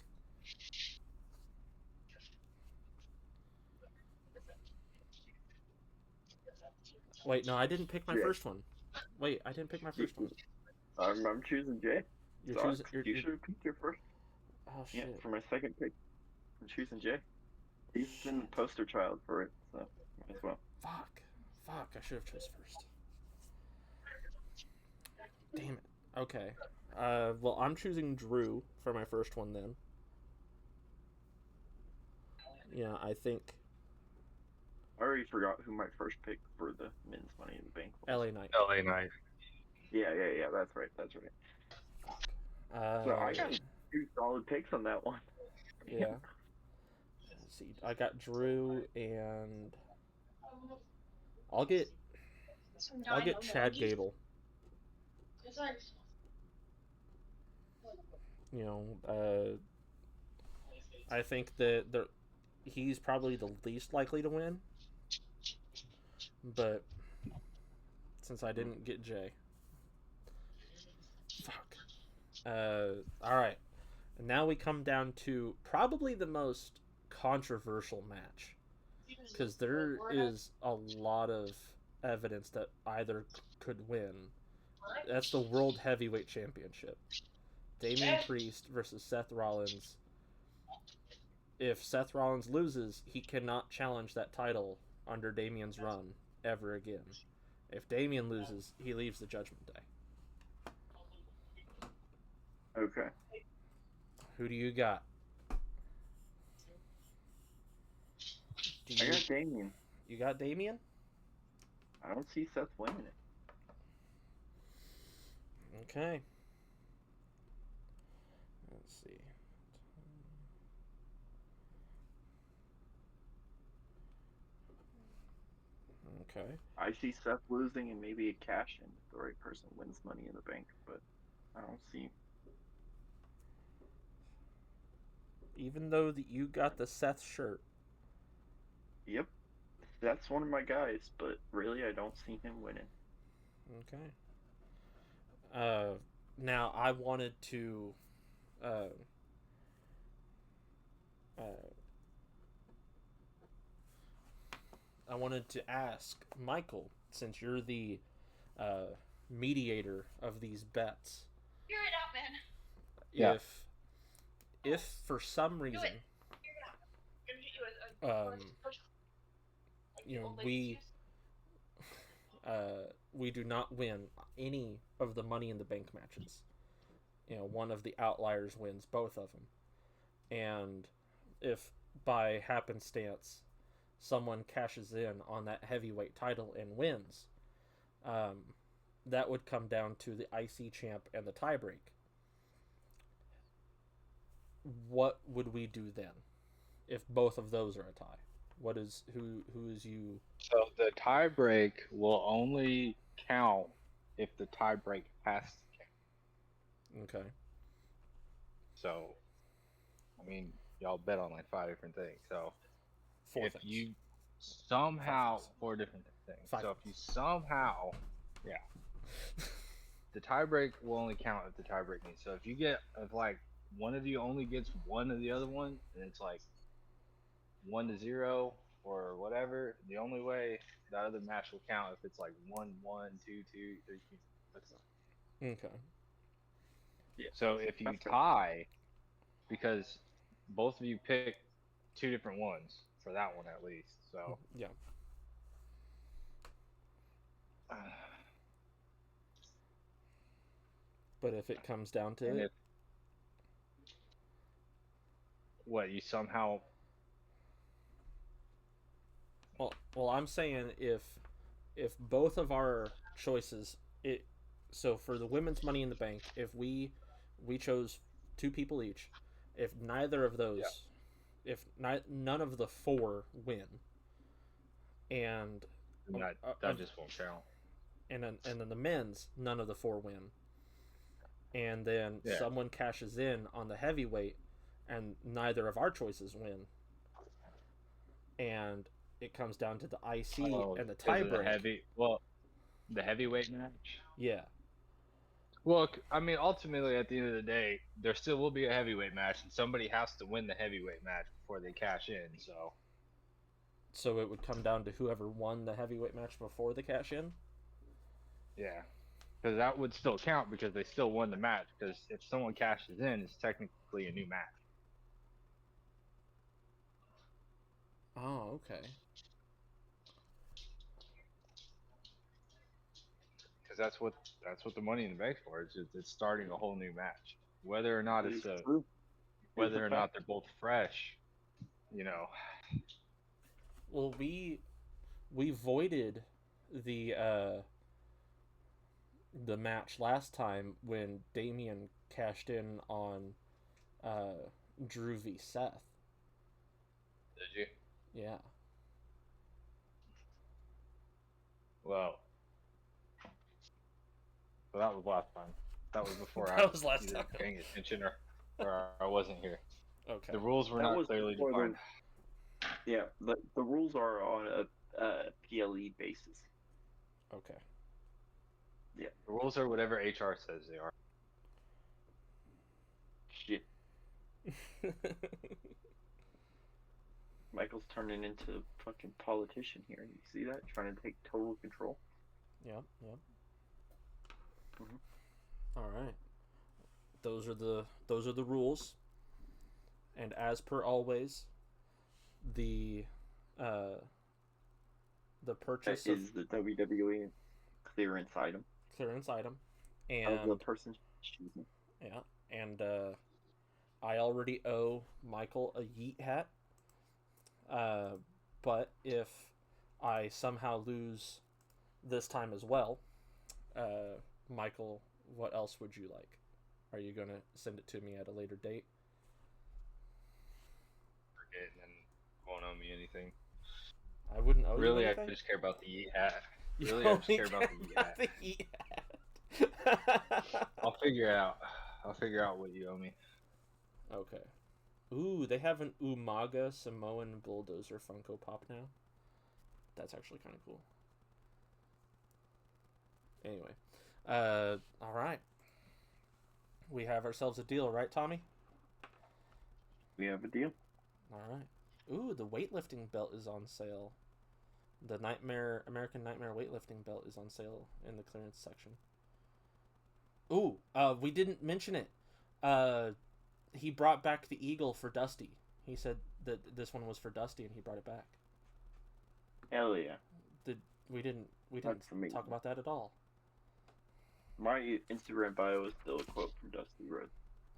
S1: Wait, no, I didn't pick my first one. Wait, I didn't pick my first one.
S5: I'm choosing Jay.
S1: You
S5: should have picked your first.
S1: Oh, shit.
S5: Yeah, for my second pick, I'm choosing Jay. He's been the poster child for it, so might as well.
S1: Fuck, I should have chose first. Damn it. Okay. Well, I'm choosing Drew for my first one then. Yeah, I think...
S5: I already forgot who my first pick for the men's Money in the Bank was.
S1: LA Knight.
S2: LA Knight.
S5: Yeah, that's right. So I got 2 solid picks on that one.
S1: Yeah. Let's see, I got Drew and... I'll get Chad Gable. I think that he's probably the least likely to win. But since I didn't get Jay. Fuck. Alright. Now we come down to probably the most controversial match. Because there is a lot of evidence that either could win. That's the World Heavyweight Championship. Damian Priest versus Seth Rollins. If Seth Rollins loses, he cannot challenge that title under Damian's run ever again. If Damian loses, he leaves the Judgment Day.
S5: Okay.
S1: Who do you got?
S5: I got Damian.
S1: You got Damian?
S5: I don't see Seth winning it.
S1: Okay. Let's see. Okay.
S5: I see Seth losing and maybe a cash in if the right person wins Money in the Bank, but I don't see.
S1: Even though you got the Seth shirt.
S5: Yep. That's one of my guys, but really I don't see him winning.
S1: Okay. Now I wanted to I wanted to ask Michael, since you're the mediator of these bets.
S4: Figure it out, man.
S1: Yeah. If for some reason, we do not win any of the Money in the Bank matches. One of the outliers wins both of them, and if by happenstance someone cashes in on that heavyweight title and wins, that would come down to the IC champ and the tiebreak. What would we do then if both of those are a tie? Who is you?
S2: So the tiebreak will only count if the tiebreak has to count.
S1: Okay.
S2: So, I mean, y'all bet on like 5 different things. So,
S1: Four
S2: if
S1: things.
S2: you somehow
S1: 4
S2: different things.
S1: Five
S2: so if you somehow, the tiebreak will only count if the tiebreak means. So if like one of you only gets one of the other one, and it's like 1-0 or whatever, the only way that other match will count if it's like 1-1, 2-2, 3. That's not.
S1: Okay.
S5: Yeah.
S2: So if you tie, because both of you pick 2 different ones for that one at least. So
S1: yeah. But if it comes down to it,
S2: what you somehow.
S1: Well, I'm saying if both of our choices, so for the women's Money in the Bank, if we chose 2 people each, if neither of those, if none of the 4 win, and
S2: that just won't count.
S1: And then the men's, none of the 4 win, and then someone cashes in on the heavyweight, and neither of our choices win, and it comes down to the IC and the tiebreak.
S2: The heavyweight match.
S1: Yeah.
S2: Well, I mean, ultimately, at the end of the day, there still will be a heavyweight match, and somebody has to win the heavyweight match before they cash in.
S1: So it would come down to whoever won the heavyweight match before the cash in.
S2: Yeah, because that would still count because they still won the match. Because if someone cashes in, it's technically a new match.
S1: Oh, okay.
S2: Because that's what the Money in the Bank for. It's starting a whole new match, whether or not whether or not they're both fresh.
S1: Well, we voided the match last time when Damian cashed in on Drew v. Seth.
S2: Did you?
S1: Yeah.
S2: Well, that was last time. That was before
S1: that was last time.
S2: Paying attention or I wasn't here.
S1: Okay.
S2: The rules were not clearly defined.
S5: Yeah, the rules are on a PLE basis.
S1: Okay.
S2: Yeah, the rules are whatever HR says they are.
S5: Shit. Michael's turning into a fucking politician here. You see that? Trying to take total control.
S1: Yeah. All right. Those are the rules. And as per always, the purchase
S5: is the WWE clearance item.
S1: And
S5: of the person's choosing.
S1: Yeah, and I already owe Michael a Yeet hat. But if I somehow lose this time as well, Michael, what else would you like? Are you gonna send it to me at a later date?
S2: Forget and then won't owe me anything.
S1: I wouldn't owe
S2: really,
S1: you anything?
S2: I just care about the Yeet hat. Really, I just care about the Yeet hat. I'll figure out what you owe me.
S1: Okay. Ooh, they have an Umaga Samoan Bulldozer Funko Pop now. That's actually kind of cool. Anyway, all right. We have ourselves a deal, right, Tommy?
S5: We have a deal.
S1: All right. Ooh, the weightlifting belt is on sale. The American Nightmare weightlifting belt is on sale in the clearance section. Ooh, we didn't mention it. He brought back the eagle for Dusty. He said that this one was for Dusty, and he brought it back.
S5: Hell yeah.
S1: We didn't talk about that at all.
S5: My Instagram bio is still a quote from Dusty Rhodes.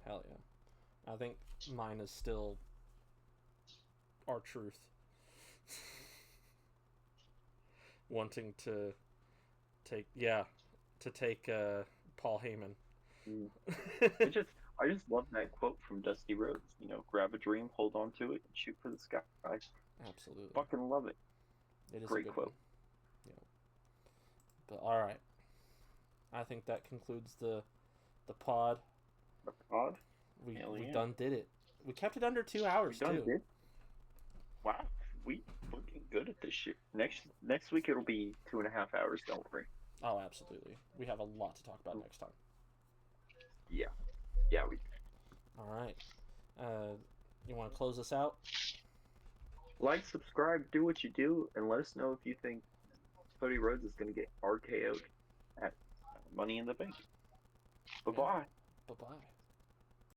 S1: Hell yeah. I think mine is still R-Truth. Wanting to take Paul Heyman.
S5: I just love that quote from Dusty Rhodes. You know, grab a dream, hold on to it, and shoot for the sky.
S1: Absolutely.
S5: Fucking love it.
S1: It is
S5: great
S1: a good
S5: quote.
S1: Yeah. But all right. I think that concludes the pod.
S5: The pod?
S1: We done did it. We kept it under 2 hours too.
S5: Did? Wow, we fucking good at this shit. Next week it'll be 2.5 hours. Don't worry.
S1: Oh, absolutely. We have a lot to talk about next time.
S5: Yeah, we.
S1: All right. You want to close us out?
S5: Like, subscribe, do what you do, and let us know if you think Cody Rhodes is going to get RKO'd at Money in the Bank. Bye-bye.
S1: Bye-bye.